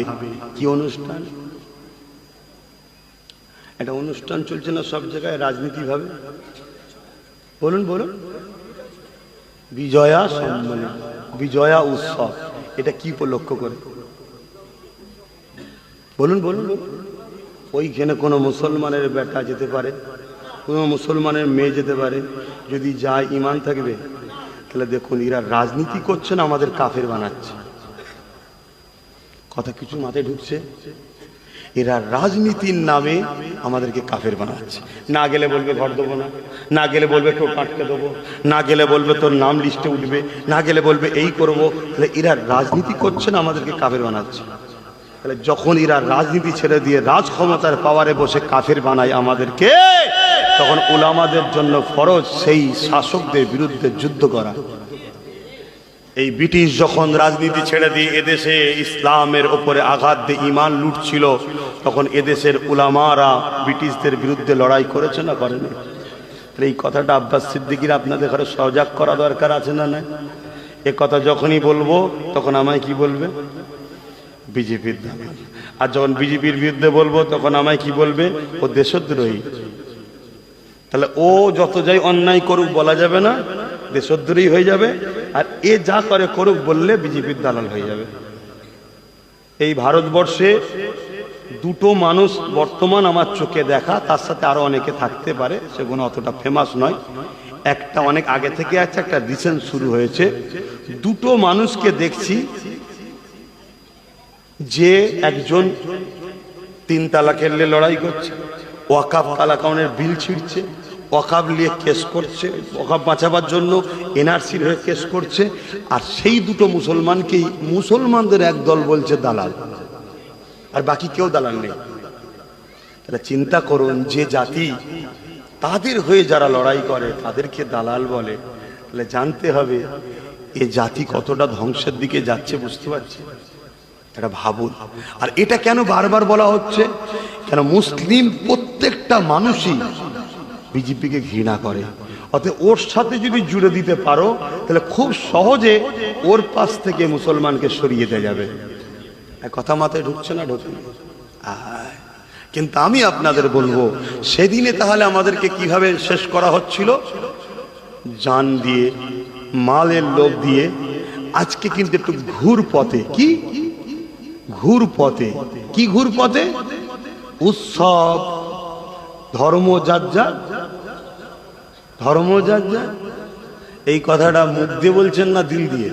Speaker 1: কি অনুষ্ঠান? একটা অনুষ্ঠান চলছে না সব জায়গায় রাজনীতি ভাবে? বলুন বলুন। বিজয়া সম্মেলন, বিজয়া উৎসব, এটা কি উপলক্ষ করে? বলুন বলুন। ওইখানে কোনো মুসলমানের বেটা যেতে পারে, কোনো মুসলমানের মেয়ে যেতে পারে, যদি যায় ঈমান থাকবে। তাহলে দেখুন, এরা রাজনীতি করছে না আমাদের কাফের বানাচ্ছে। কথা কিছু মাথায় ঢুকছে? এরা রাজনীতির নামে আমাদেরকে কাফের বানাচ্ছে। না গেলে বলবে ঘর দেবো না, না গেলে বলবে টোপ আটকে দেবো, না গেলে বলবে তোর নাম লিস্টে উঠবে, না গেলে বলবে এই করবো। তাহলে এরা রাজনীতি করছে না আমাদেরকে কাফের বানাচ্ছে। তাহলে যখন এরা রাজনীতি ছেড়ে দিয়ে রাজ ক্ষমতার পাওয়ারে বসে কাফের বানায় আমাদেরকে, তখন উলামাদের জন্য ফরজ সেই শাসকদের বিরুদ্ধে যুদ্ধ করা। এই ব্রিটিশ যখন রাজনীতি ছেড়ে দিয়ে এদেশে ইসলামের ওপরে আঘাত দিয়ে ঈমান লুটছিল, তখন এদেশের উলামারা ব্রিটিশদের বিরুদ্ধে লড়াই করেছে না করেনি? এই কথাটা আব্বাস সিদ্দিকীর আপনাদের ঘরে সজাগ করা দরকার আছে না? না, এ কথা যখনই বলবো তখন আমায় কি বলবে? বিজেপির দালাল। আর যখন বিজেপির বিরুদ্ধে বলবো তখন আমায় কি বলবে? ও দেশদ্রোহী। তাহলে ও যত যাই অন্যায় করুক বলা যাবে না, দেশদ্রোহী হয়ে যাবে। আর এ যা করে করুক বললে বিজেপির দালাল হয়ে যাবে। এই ভারতবর্ষে দুটো মানুষ বর্তমান আমার চোখে দেখা, তার সাথে আরো অনেকে থাকতে পারে, সেগুলো অতটা ফেমাস নয়। একটা অনেক আগে থেকে আছে, একটা রিসেন্ট শুরু হয়েছে। দুটো মানুষকে দেখছি, যে একজন 3 তালাকের নিয়ে লড়াই করছে, ওয়াকাফ তালাকাউনের বিল ছিঁড়ছে, ওয়াকাফ নিয়ে কেস করছে, ওয়াকাফ বাঁচাবার জন্য এনআরসির হয়ে কেস করছে। আর সেই দুটো মুসলমানকেই মুসলমানদের একদল বলছে দালাল, আর বাকি কেউ দালাল নেই। তাহলে চিন্তা করুন, যে জাতি তাদের হয়ে যারা লড়াই করে তাদেরকে দালাল বলে, তাহলে জানতে হবে এ জাতি কতটা ধ্বংসের দিকে যাচ্ছে। বুঝতে পারছি? এটা ভাবুন। আর এটা কেন বারবার বলা হচ্ছে? কেন মুসলিম প্রত্যেকটা মানুষই বিজেপিকে ঘৃণা করে। অতএব ওর সাথে যদি জুড়ে দিতে পারো, তাহলে খুব সহজে ওর পাশ থেকে মুসলমানকে সরিয়ে দেওয়া যাবে। কথা মাথায় ঢুকছে না? ঢুকছে। কিন্তু আমি আপনাদের বলবো, সেদিনে তাহলে আমাদেরকে কিভাবে শেষ করা হচ্ছিল? জান দিয়ে, মালের লোভ দিয়ে। আজকে কিন্তু একটু ঘুর পথে, কি ঘুর পথে, কি ঘুর পথে? উৎসব ধর্ম যার যার, ধর্ম যার যার। এই কথাটা মুখ দিয়ে বলছেন না দিল দিয়ে?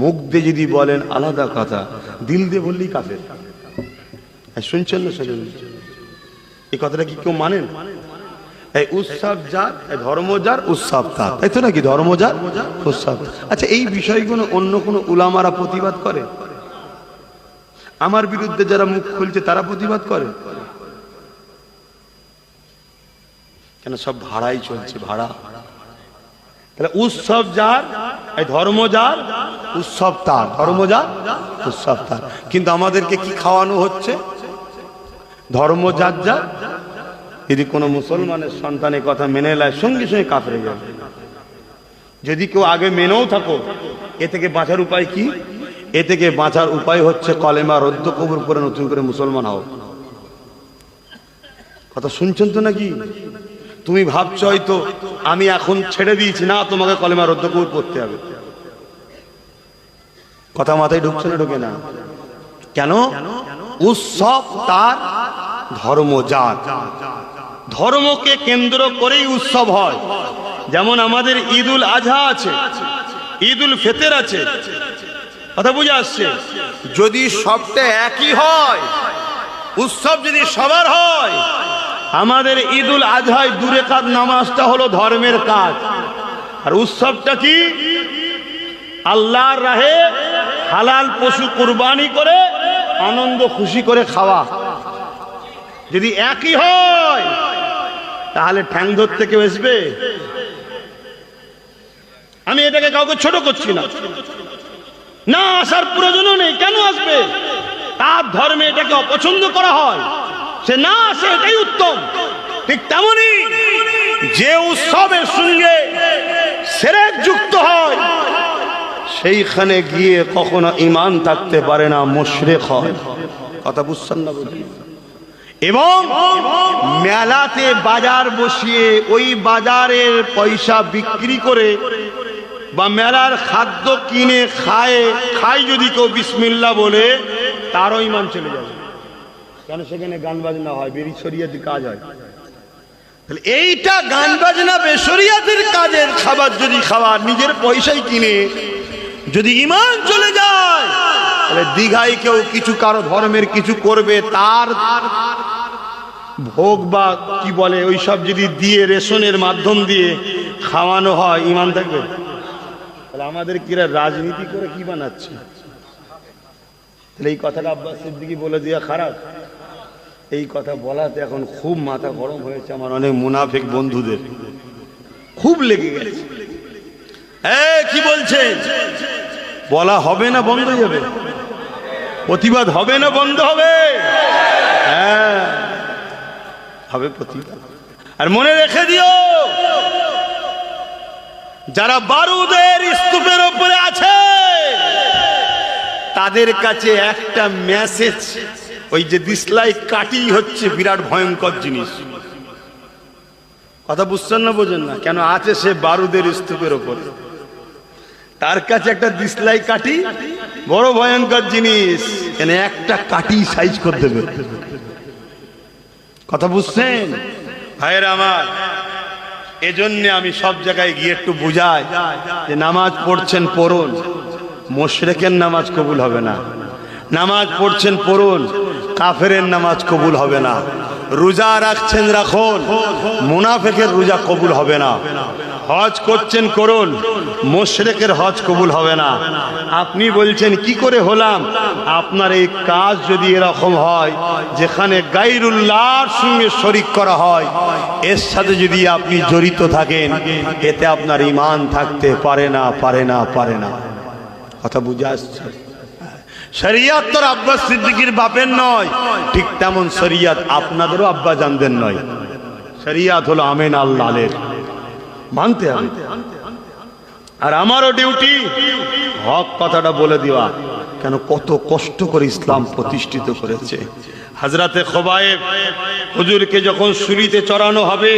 Speaker 1: মুখ দিয়ে যদি বলেন আলাদা কথা, দিল দিয়ে বললেই কাফের। শুনছেন না? শুনুন, এই কথাটা কি কেউ মানেন? এই উৎসব যার, ধর্ম যার, উৎসব তার, তাই তো নাকি? ধর্ম যার, উৎসব। আচ্ছা, এই বিষয়গুলো অন্য কোনো উলামারা প্রতিবাদ করে? আমার বিরুদ্ধে যারা মুখ খুলছে তারা প্রতিবাদ করে কেন? সব ভাড়াই চলছে, ভাড়া। তাহলে উৎসব যার, এই ধর্ম যার, উৎসব তার, ধর্ম যার, উৎসব তার। কিন্তু আমাদেরকে কি খাওয়ানো হচ্ছে? ধর্ম যার যার। যদি কোনো মুসলমানের সন্তানের কথা মেনে নেয়, সঙ্গে সঙ্গে কাফের হয়ে যাবে। যদি কেউ আগে মেনেও থাকো, এ থেকে বাঁচার উপায় কি? এ থেকে বাঁচার উপায় হচ্ছে কলেমা রদ্দ কবুল করে নতুন করে মুসলমান হও। কথা শুনছেন তো নাকি? তুমি ভাবছো হয়তো আমি এখন ছেড়ে দিয়েছি, না, তোমাকে কলেমা রদ্দ কবুল করতে হবে। কথা মাথায় ঢুকছে না? ঢুকে না কেন? উৎসব তার, ধর্ম যার। ধর্মকে কেন্দ্র করেই উৎসব হয়। যেমন আমাদের ঈদুল আজহা আছে, ঈদুল ফিতর আছে। কথা বুঝে আসছে? যদি সবটা একই হয়, উৎসব যদি সবার হয়, আমাদের ঈদুল আজহায় 2 রাকাত নামাজটা হলো ধর্মের কাজ, আর উৎসবটা কি? আল্লাহর রাহে হালাল পশু কুরবানি করে আনন্দ খুশি করে খাওয়া। যদি একই হয় তাহলে ঠ্যাং ধরতে কেউ আসবে? আমি এটাকে কাউকে ছোট করছি না, না আসার প্রয়োজনও নেই। কেন আসবে? তার ধর্মে এটাকে অপছন্দ করা হয়, সে না আসে, এটাই উত্তম। ঠিক তেমনি যে উৎসবের সঙ্গে শিরক যুক্ত হয়, সেইখানে গিয়ে কখনো ঈমান থাকতে পারে না, মুশরিক হয়। কথা বুঝছেন না? এবং মেলাতে বাজার বসিয়ে ওই বাজারের পয়সা বিক্রি করে বা মেলার খাদ্য কিনে খায় যদি কেউ বিসমিল্লাহ বলে, তারও ঈমান চলে যাবে। কেন? সেখানে গান বাজনা হয়, বেশরিয়াতের কাজ হয়। তাহলে এইটা গান বাজনা বেশরিয়াতের কাজের খাবার যদি খাবার নিজের পয়সায় কিনে যদি ঈমান চলে যায়, তাহলে দীঘায় কেউ কিছু কারো ধর্মের কিছু করবে, তার ভোগ বা কি বলে ওই সব যদি দিয়ে রেশনের মাধ্যম দিয়ে খাওয়ানো হয়, ঈমান থাকবে? তাহলে আমাদের কিরা রাজনীতি করে কি বানাচ্ছে? তাহলে এই কথাটা আব্বাস সিদ্দিকী বলে দেওয়া খারাপ? এই কথা বলাতে এখন খুব মাথা গরম হয়েছে আমার অনেক মুনাফিক বন্ধুদের, খুব লেগে গেছে। কি বলছেন? বলা হবে না বন্ধ হয়ে যাবে? প্রতিবাদ হবে না বন্ধ হবে? হ্যাঁ হবে প্রতিবাদ। আর মনে রেখে দিও, যারা বারুদের স্তূপের উপরে আছে তাদের কাছে একটা মেসেজ, ওই যে দিসলাই কাটি হচ্ছে বিরাট ভয়ঙ্কর জিনিস। কথা বুঝছেন না? বোঝেন না? কেন আছে সে বারুদের স্তূপের উপরে, তার কাছে একটা দিসলাই কাটি বড় ভয়ঙ্কর জিনিস। এনে একটা কাটি সাইজ করে দেবে। কথা বুঝছেন ভাইয়েরা আমার? এজন্য আমি সব জায়গায় গিয়ে একটু বুঝাই যে নামাজ পড়ছেন পড়ুন, মুশরিকের নামাজ কবুল হবে না। নামাজ পড়ছেন পড়ুন, কাফেরের নামাজ কবুল হবে না। রোজা রাখছেন রাখুন, মুনাফিকের রোজা কবুল হবে না। হজ করছেন করুন, মুশরিকের হজ কবুল হবে না। আপনি বলছেন কি করে হলাম? আপনার এই কাজ যদি এরকম হয় যেখানে গায়রুল্লাহর সঙ্গে শরীক করা হয়, এর সাথে যদি আপনি জড়িত থাকেন, এতে আপনার ঈমান থাকতে পারে না, পারে না, পারে না। কথা বুঝে আসছে? শরিয়ত তো আব্বাস সিদ্দিকীর বাপের নয়, ঠিক তেমন শরিয়ত আপনাদেরও আব্বা জানদের নয়। শরিয়ত হলো আমিন আল্লাহর, মানতে হবে। আর আমারও ডিউটি হক কথাটা বলে দেওয়া। কেন? কত কষ্ট করে ইসলাম প্রতিষ্ঠিত করেছে। হযরতে খুবাইব হুজুরকে যখন শুলিতে চড়ানো হবে,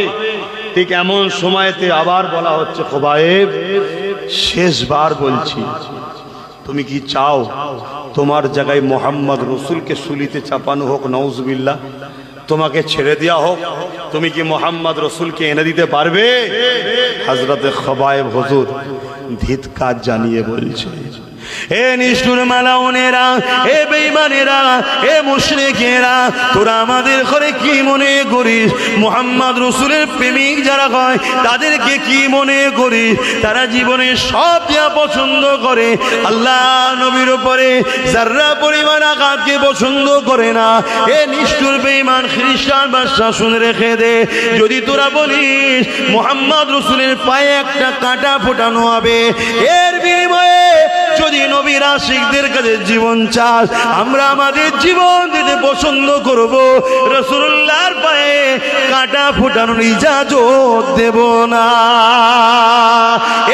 Speaker 1: ঠিক এমন সময়তে আবার বলা হচ্ছে, খুবাইব শেষবার বলছি, তুমি কি চাও তোমার জায়গায় মোহাম্মদ রসুলকে শুলিতে চাপানো হোক? নাউজুবিল্লাহ। তোমাকে ছেড়ে দেওয়া হোক, তুমি কি মোহাম্মদ রসুলকে এনে দিতে পারবে? হযরতে খবায়েব হুজুর ধিক্কার জানিয়ে বলছে, এ নিষ্ঠুর মালাউনেরা, এ বেঈমানেরা, এ মুশরিকেরা, তোরা আমাদের ঘরে কি মনে করিস? মুহাম্মদ রাসূলের প্রেমিক যারা হয় তাদেরকে কি মনে করিস? তারা জীবনে সব যা পছন্দ করে, আল্লাহ নবীর উপরে যারা পরিমাণ আঘাতকে পছন্দ করে না। এ নিষ্ঠুর বেঈমান খ্রিস্টান বাদশা শুনে রেখে দে, যদি তোরা বলিস মুহাম্মদ রাসূলের পায়ে একটা কাঁটা ফোটানো হবে, এর বিনিময়ে যদি নবীর আশিকদের কাছে জীবন চাস, আমরা আমাদের জীবন দিতে পছন্দ করব, রাসূলুল্লাহর পায়ে কাঁটা ফোটানোর ইজাজত দেব না।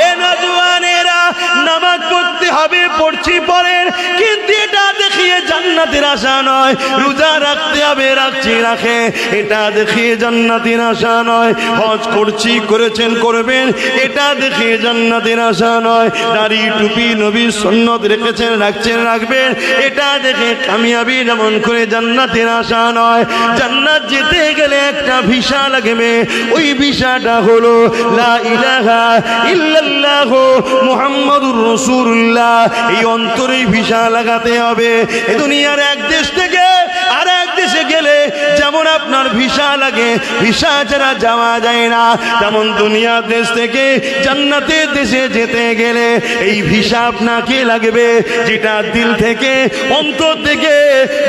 Speaker 1: এ নওজওয়ানেরা, নামাজ পড়তে হবে, পড়ছি পড়েন, কিন্তু এটা দেখিয়ে জান্নাতের আশা নয়। রোজা রাখতে হবে, রাখছি রাখে, এটা দেখিয়ে জান্নাতের আশা নয়। হজ করছি, করেছেন, করবেন, এটা দেখিয়ে জান্নাতের আশা নয়। দাড়ি টুপি নবীর সুন্নত রেখেছেন, রাখছেন, রাখবেন, এটা দেখে কামিয়াবি যেমন করে জান্নাতের আশা নয়। জান্নাত যেতে গেলে একটা ভিসা লাগবে, ওই ভিসাটা হলো লা ইলাহা ইল্লাল্লাহ মুহাম্মাদুর রাসূলুল্লাহ। এই অন্তরে ভিসা লাগাতে হবে। এই দুনিয়ার এক দেশ থেকে আর এক দেশে গেলে যেমন আপনার ভিসা লাগে, ভিসা ছাড়া যাওয়া যায় না, তেমন দুনিয়ার দেশ থেকে জান্নাতের দেশে যেতে গেলে এই ভিসা আপনাকে লাগবে, যেটা দিল থেকে অন্তর থেকে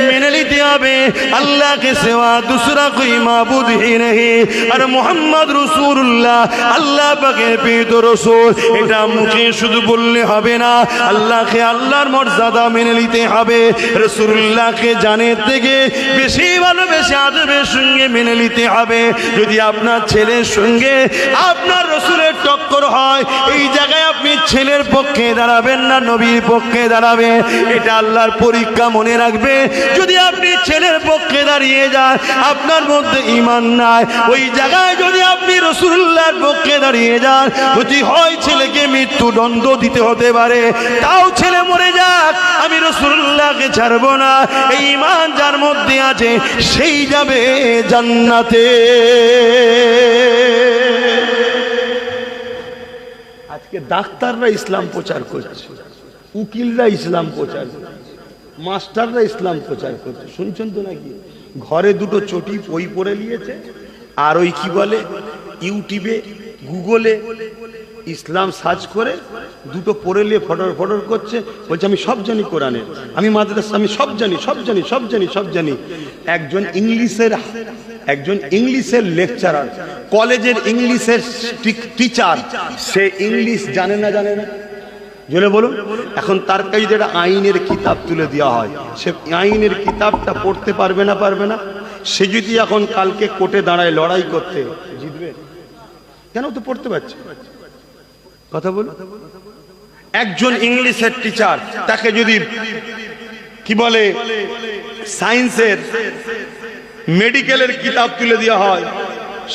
Speaker 1: মেনে নিতে হবে। আল্লাহ কে সিওয়া दूसरा कोई माबूद ही नहीं, আর মুহাম্মদ রাসূলুল্লাহ আল্লাহ পাকের প্রিয় রাসূল। এটা মুখে শুধু বললে হবে না, আল্লাহকে আল্লাহর মর্যাদা মেনে নিতে হবে। রাসূলুল্লাহকে জানের থেকে বেশি ভালোবেসে আদবের সঙ্গে মেনে নিতে হবে। যদি আপনার ছেলের সঙ্গে আপনার রাসূলের টক্কর হয়, এই জায়গায় আপনি ছেলের পক্ষে দাঁড়াবেন না, নবীর পক্ষে দাঁড়াবে, এটা আল্লাহর পরীক্ষা, মনে রাখবে। যদি আপনি ছেলের পক্ষে দাঁড়িয়ে যান, আপনার মধ্যে ঈমান নাই, ওই জায়গায় যদি আপনি রাসূলুল্লাহর পক্ষে দাঁড়িয়ে যান, যদি হয় ছেলেকে মৃত্যুদণ্ড দিতে হতে পারে, তাও ছেলে মরে যাক, আমি রাসূলুল্লাহকে ছাড়ব না। এই ঈমান যার মধ্যে আছে সেই যাবে জান্নাতে। আজকে ডাক্তাররা ইসলাম প্রচার করছে, উকিলরা ইসলাম প্রচার করছে, মাস্টাররা ইসলাম প্রচার করছে, শুনছেন তো নাকি? ঘরে দুটো চটি বই পড়ে নিয়েছে, আর ওই কি বলে ইউটিউবে গুগলে ইসলাম সার্চ করে দুটো পড়ে নিয়ে ফটর ফটর করছে, বলছে আমি সব জানি কোরআনে, আমি মাদ্রাসা, আমি সব জানি, সব জানি, সব জানি, সব জানি। একজন ইংলিশের লেকচারার, কলেজের ইংলিশের টিচার, সে ইংলিশ জানে না, জানে না, জেনে বলুন। এখন তার কাছে যেটা আইনের কিতাব তুলে দেওয়া হয়, সে আইনের কিতাবটা পড়তে পারবে না, পারবে না। সে যদি এখন কালকে কোর্টে দাঁড়ায় লড়াই করতে, জিতবে কেন? তো পড়তে পারছে। কথা বল, একজন ইংলিশের টিচার, তাকে যদি কি বলে সায়েন্সের, মেডিকেলের কিতাব তুলে দেওয়া হয়,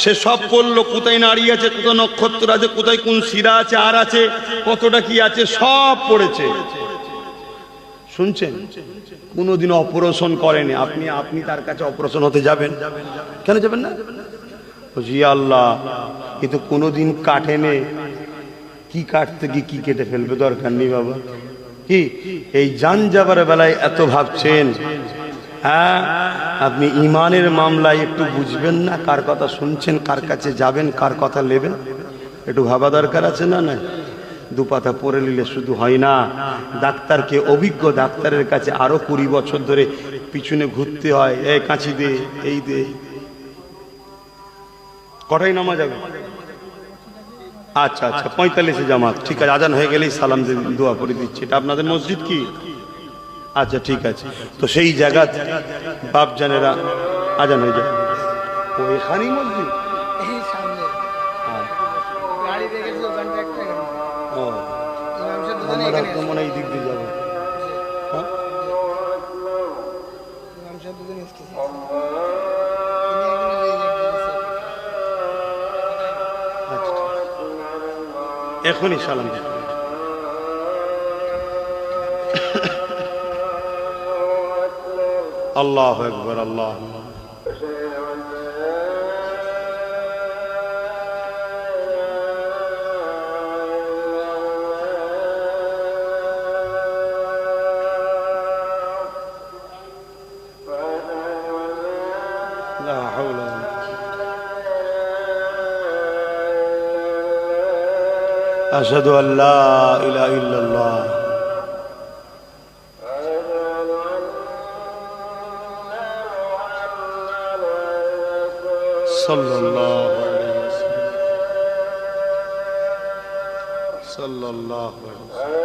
Speaker 1: সে সব পড়লো, কোথায় নাড়ি আছে, কোথায় নক্ষত্র আছে, কোথায় কোন শিরা আছে, আর আছে কতটা কি আছে, সব পড়েছে। শুনছেন? কোনোদিন অপারেশন করেনি, আপনি তার কাছে অপারেশন হতে যাবেন? কেন যাবেন না? জি আল্লাহ, কিন্তু কোনোদিন কাটেনে, কি কাটতে গিয়ে কি কেটে ফেলবে, দরকার নেই বাবা। কি এই জান যাবার বেলায় এত ভাবছেন? হ্যাঁ, আপনি ইমানের মামলায় একটু বুঝবেন না, কার কথা শুনছেন, কার কাছে যাবেন, কার কথা নেবেন, একটু ভাবা দরকার আছে না? না, দুপাতা পড়ে নিলে শুধু হয় না। ডাক্তারকে, অভিজ্ঞ ডাক্তারের কাছে আরো 20 বছর ধরে পিছনে ঘুরতে হয়। এই কাঁচি দে, এই দে। কটাই নামা যাবে? আচ্ছা আচ্ছা, 45-এ জামাত, ঠিক আছে। আজান হয়ে গেলেই সালাম দোয়া করে দিচ্ছি। এটা আপনাদের মসজিদ কি? আচ্ছা ঠিক আছে। তো সেই জায়গা বাপ জানেরা আজান হয়ে যায়, ও এখানেই মসজিদ। মনে এই দিক দিয়ে যাবো। এখনই সালাম। আল্লাহু আকবার, আল্লাহ। لا حول ولا قوة. أشهد أن لا إله إلا الله. صلى الله عليه وسلم. صلى الله عليه وسلم.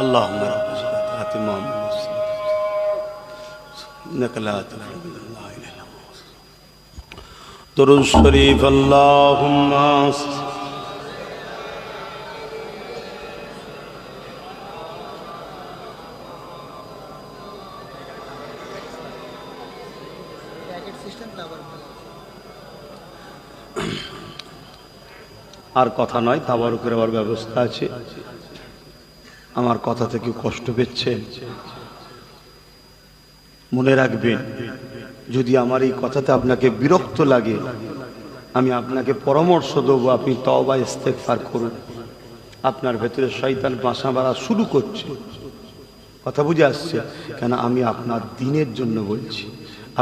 Speaker 1: اللهم رب صلوات محمد انك لا تخلف لا اله الا الله. درود شريف. اللهم আর কথা নয়, তাবারুকের আবার ব্যবস্থা আছে। আমার কথা থেকে কষ্ট পেচ্ছেন, মনে রাখবেন, যদি আমার এই কথাতে আপনাকে বিরক্ত লাগে, আমি আপনাকে পরামর্শ দেবো, আপনি তওবা ইস্তেগফার করুন। আপনার ভেতরে শয়তান বাসা বাঁধা শুরু করছে। কথা বুঝে আসছে? কেন আমি আপনার দ্বীনের জন্য বলছি,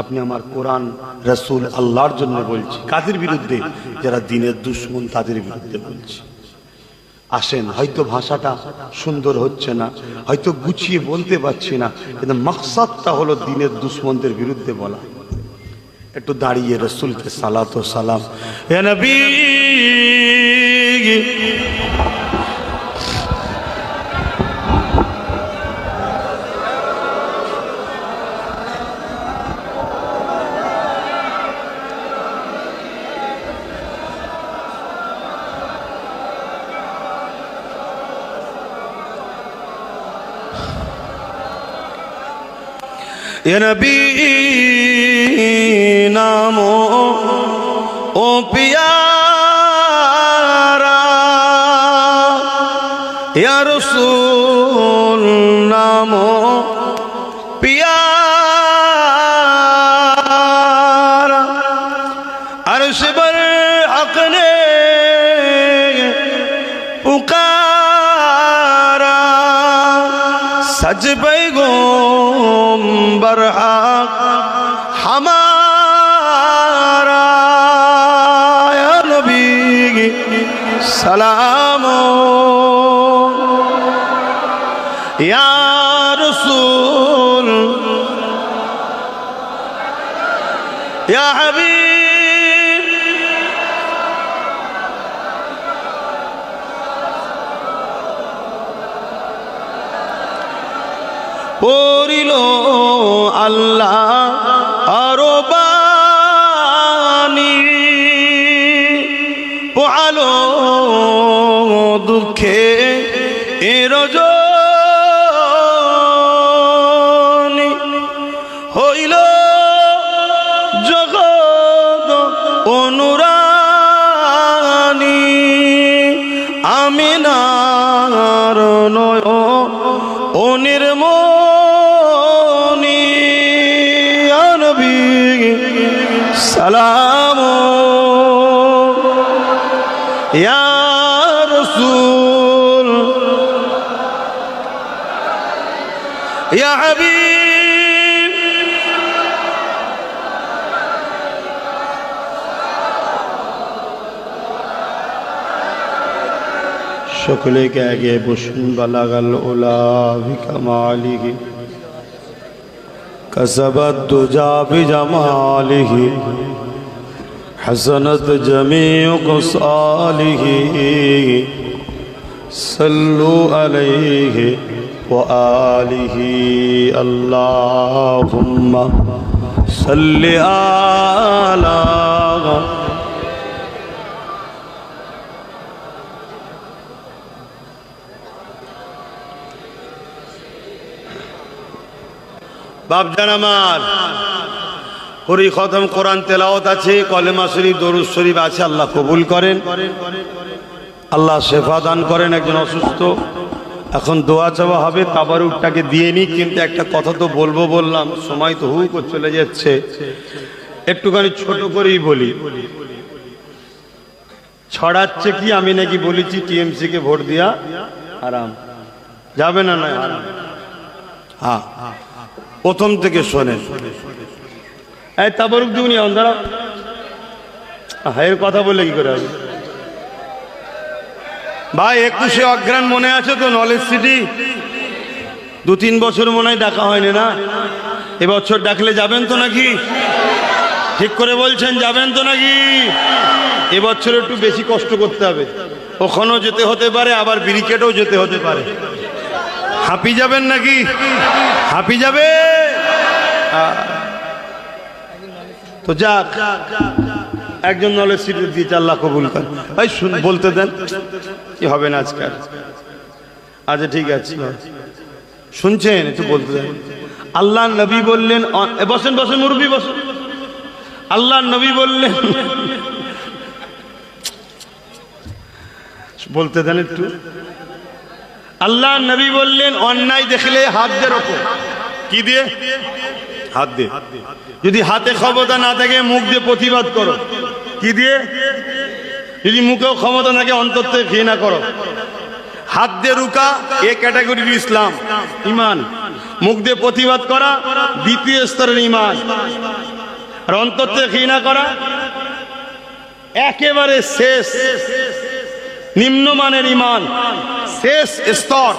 Speaker 1: আপনি আমার কোরআন, রাসূল, আল্লাহর জন্য বলছি। কাদের বিরুদ্ধে? যারা দ্বীনের দুশমন, তাদের বিরুদ্ধে বলছি। আসেন, হয়তো ভাষাটা সুন্দর হচ্ছে না, হয়তো গুছিয়ে বলতে পারছি না, কিন্তু মাকসাদটা হলো দ্বীনের দুশমনদের বিরুদ্ধে বলা। একটু দাঁড়িয়ে রাসূলকে সালাত ও সালাম। হে নবী, या नबी नामो ओ प्यारा, या रसूल नामो प्यारा। अर्श पर हक ने पुकारा, सज पैगंबर हक हमारा। या नबी सलामो, या रसूल, या हबीब। পড়িল আল্লাহ আরো বাণী, পোহালো দুঃখে রজনী, হইল জগৎ অনুরানী। আমিনার নয় ও নির্মণি, ইয়া নবী সালাম, ইয়া রাসূল, হাবিব। সকলে কে আগে বসুন। বালাগাল উলা বিকামালিহি কাসাবাত দুজা বিজামালিহি হাসানাত জামিউ কসালিহি সাল্লু আলাইহি ওয়া আলিহি আল্লাহুম্মা সাল্লি আলা। বাপজান আমার, হরি খতম কোরআন তেলাওয়াত আছে, কলেমা শরীফ দরুদ শরীফ আছে, আল্লাহ কবুল করেন, আল্লাহ শেফা দান করেন। একজন অসুস্থ, এখন দোয়া চাওয়া হবে, তাবারুকটাকে দিয়ে নি। কিন্তু একটা কথা তো বলবো বললাম, সময় তো হু করে চলে যাচ্ছে, একটুখানি ছোট করেই বলি। ছড়াচ্ছে কি আমি নাকি বলেছি টিএমসি কে ভোট দিয়া আরাম যাবে না? নয় আরাম। হ্যাঁ, প্রথম থেকে শোনেন। এই তাবারুক দিউনি অন্ধারা হায়ের কথা বললে কি করে হবে ভাই? 21শে অগ্রাণ মনে আছে তো? নলেজ সিটি 2-3 বছর মনে হয় ডাকা হয়নি না? এবছর ডাকলে যাবেন তো নাকি? ঠিক করে বলছেন, যাবেন তো নাকি? এবছর একটু বেশি কষ্ট করতে হবে, ওখানেও যেতে হতে পারে, আবার ব্রিকেটেও যেতে হতে পারে। হাঁপি যাবেন নাকি? হাঁপি যাবে তো যাক, একজন নলেজ সিটি দিয়েছে, আল্লাহ কবুল করেন। ভাই শুন, বলতে দেন, কি হবে না আজকাল? আচ্ছা ঠিক আছে, শুনছেন? একটু বলতে দেন। আল্লাহ নবী বললেন, বসেন বসেন মুরব্বী বসেন। আল্লাহ নবী বললেন, বলতে দেন একটু। আল্লাহ নবী বললেন, অন্যায় দেখলে হাত দিয়ে রোকো। কি দিয়ে? হাত দিয়ে। যদি হাতে ক্ষমতা না থাকে, মুখ দিয়ে প্রতিবাদ করো। কি দিয়ে? যদি মুখেও ক্ষমতা থাকে, অন্তর থেকে ঘৃণা করো। হাত দিয়ে রুকা এ ক্যাটাগরির ইসলাম ইমান, মুখ দিয়ে প্রতিবাদ করা দ্বিতীয় স্তরের ইমান, আর অন্তর থেকে ঘৃণা করা একেবারে শেষ নিম্নমানের ইমান, শেষ স্তর।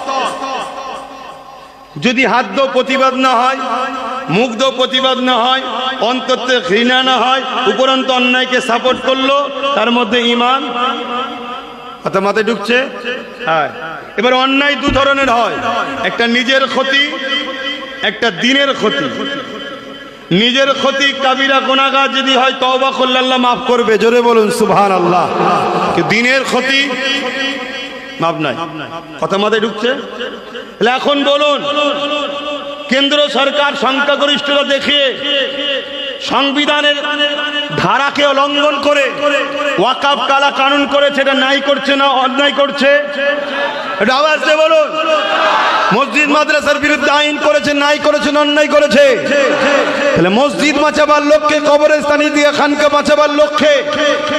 Speaker 1: যদি হাত দিয়েও প্রতিবাদ না হয়, মুখ দিয়েও প্রতিবাদ না হয়, অন্তর থেকে ঘৃণা না হয়, উপরন্ত অন্যায়কে সাপোর্ট করলো, তার মধ্যে ইমান। কথা মাথায় ঢুকছে? হ্যাঁ। এবার অন্যায় দু ধরনের হয়, একটা নিজের ক্ষতি, একটা দিনের ক্ষতি। নিজের ক্ষতি কাবিরা গুনাহগার যদি হয়, তওবা করলে আল্লাহ মাফ করবে, জোরে বলুন সুবহানাল্লাহ। দিনের ক্ষতি মাফ নাই। কথা মাথায় ঢুকছে? এখন বলুন, কেন্দ্র সরকার সংখ্যাগরিষ্ঠতা দেখিয়ে সংবিধানের ধারাকে লঙ্ঘন করে ওয়াকফ কালা কানুন করেছে, এটা নাই করছে না অন্যায় করছে? এটা আওয়াজ দিয়ে বলুন। মসজিদ মাদ্রাসার বিরুদ্ধে আইন করেছে, নাই করেছে না অন্যায় করেছে? তাহলে মসজিদ বাঁচাবার লক্ষ্যে, কবরস্থানি দিয়ে খানকা বাঁচাবার লক্ষ্যে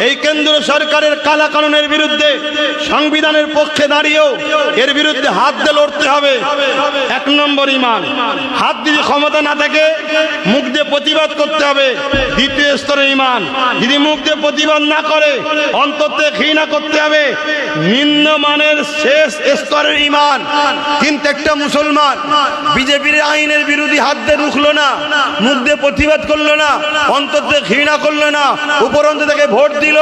Speaker 1: এই কেন্দ্র সরকারের কালা কানুনের বিরুদ্ধে সংবিধানের পক্ষে দাঁড়িয়েও এর বিরুদ্ধে হাত দিয়ে লড়তে হবে। 1 নম্বর ইমান। হাত দিয়ে ক্ষমতা না থাকে, মুখ দিয়ে প্রতিবাদ করতে হবে, দ্বিতীয় স্তরের ইমান। যদি মুখ দিয়ে প্রতিবাদ না করে, অন্তর থেকে ঘৃণা করতে হবে, নিম্নমানের শেষ স্তরের ইমান। কিন্তু একটা মুসলমান বিজেপির আইনের বিরোধী হাত দিয়ে রুখলো না, মুখ দিয়ে প্রতিবাদ করলো না, অন্তর থেকে ঘৃণা করলো না, উপরন্ত থেকে ভোট দিল,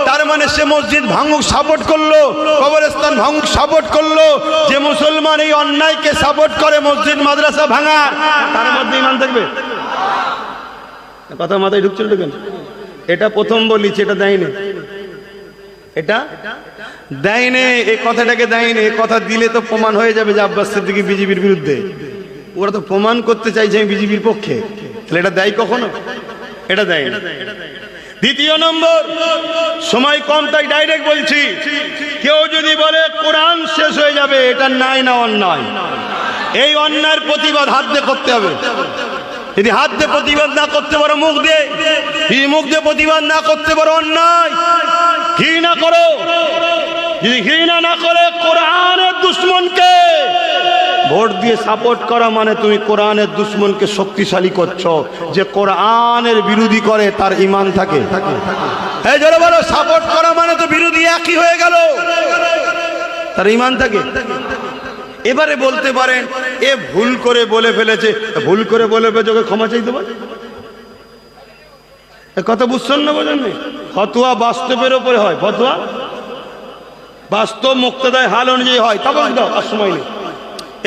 Speaker 1: তার মানে সে মসজিদ ভাঙুক সাপোর্ট করলো, কবরস্থান ভাঙুক সাপোর্ট করলো। যে মুসলমান এই অন্যায়কে সাপোর্ট করে মসজিদ মাদ্রাসা ভাঙার, তার মধ্যে ইমান থাকবে? কথা মাথায় ঢুকছিল কেন? এটা প্রথম বলিছি, এটা দেয়নি, এটা দেয়নি, এই কথাটাকে দেয়নি। এই কথা দিলে তো প্রমাণ হয়ে যাবে যে আব্বাস সিদ্দিকী বিজেপির বিরুদ্ধে। ওরা তো প্রমাণ করতে চাইছে আমি বিজেপির পক্ষে, তাহলে এটা দেয় কখনো? এটা দেয় না। দ্বিতীয় নম্বর, সময় কম তাই ডাইরেক্ট বলছি, কেউ যদি বলে কোরআন শেষ হয়ে যাবে, এটা নাই না অন্যায়। এই অন্যায়ের প্রতিবাদ হাত দিয়ে করতে হবে। যদি হাত দিয়ে প্রতিবাদ না করতে পারো, মুখ দিয়ে, যদি মুখ দিয়ে প্রতিবাদ না করতে পারো, অন্যায় ঘৃণা করো। যদি ঘৃণা না করে কোরআনের দুশ্মনকে ভোট দিয়ে সাপোর্ট করা মানে তুমি কোরআনের দুশ্মনকে শক্তিশালী করছো। যে কোরআনের বিরোধী করে তার ঈমান থাকে। এই জোরে বলো, সাপোর্ট করা মানে তো বিরোধী একই হয়ে গেল, তার ঈমান থাকে। এবারে বলতে পারেন এ ভুল করে বলে ফেলেছে, ভুল করে বলে ফেলেছে, ওকে ক্ষমা চাইতে পারে? কথা বুঝছেন না, বোঝেন? ফতোয়া বাস্তবের উপরে হয়, ফতোয়া বাস্তব মুক্তদায় হাল অনুযায়ী হয়। তাবারুক দাও, আর সময় নেই।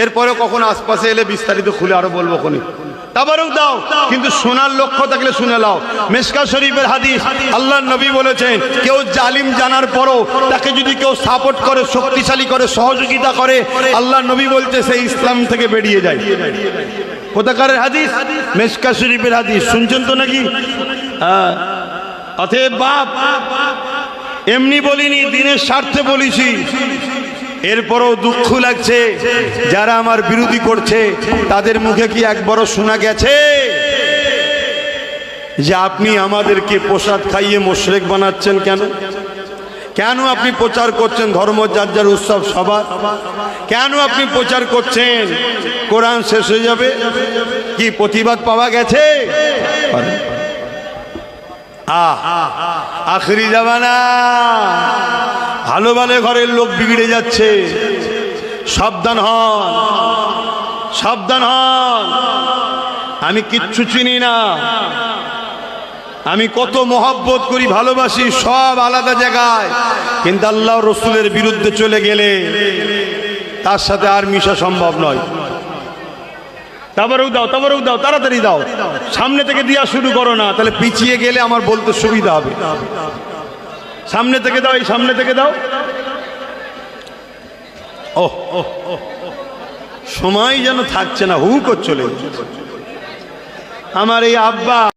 Speaker 1: এরপরে কখন আশপাশে এলে বিস্তারিত খুলে আরো বলবো কোনি। তাবারুক দাও, কিন্তু শোনার লক্ষ্য থাকলে শুনে লাও। মিশকাত শরীফের হাদিস, আল্লাহর নবী বলেছেন কেউ জালিম জানার পরও তাকে যদি কেউ সাপোর্ট করে, শক্তিশালী করে, সহযোগিতা করে, আল্লাহর নবী বলছে সেই ইসলাম থেকে বেরিয়ে যায়। কোথাকারের হাদিস? মিশকাত শরীফের হাদিস। শুনছেন তো নাকি? হ্যাঁ। অতএব বাপ, এমনি বলিনি, দিনের স্বার্থে বলেছি। এরপরও দুঃখ লাগছে, যারা আমার বিরোধী করছে তাদের মুখে কি একবারও শোনা গেছে যে আপনি আমাদেরকে প্রসাদ খাইয়ে মুশরিক বানাচ্ছেন? কেন কেন আপনি প্রচার করছেন ধর্ম যার যার উৎসব সবার? কেন আপনি প্রচার করছেন কোরআন শেষ হয়ে যাবে? কি প্রতিবাদ পাওয়া গেছে? আখরি জামানা, ভালো ভালো ঘরের লোক বিগড়ে যাচ্ছে। সাবধান হন, সাবধান হন। আমি কিচ্ছু চিনি না, আমি কত মহব্বত করি, ভালোবাসি, সব আলাদা জায়গায়, কিন্তু আল্লাহ রসুলের বিরুদ্ধে চলে গেলে তার সাথে আর মিশা সম্ভব নয়। তাবারুক দাও, তাবারুক দাও, তাড়াতাড়ি দাও। সামনে থেকে দিয়া শুরু করো না, তাহলে পিছিয়ে গেলে আমার বলতে সুবিধা হবে। সামনে থেকে দাও, এই সামনে থেকে দাও। ওহ, সময় যেন থাকছে না, হু করে চলে আমার এই আব্বা।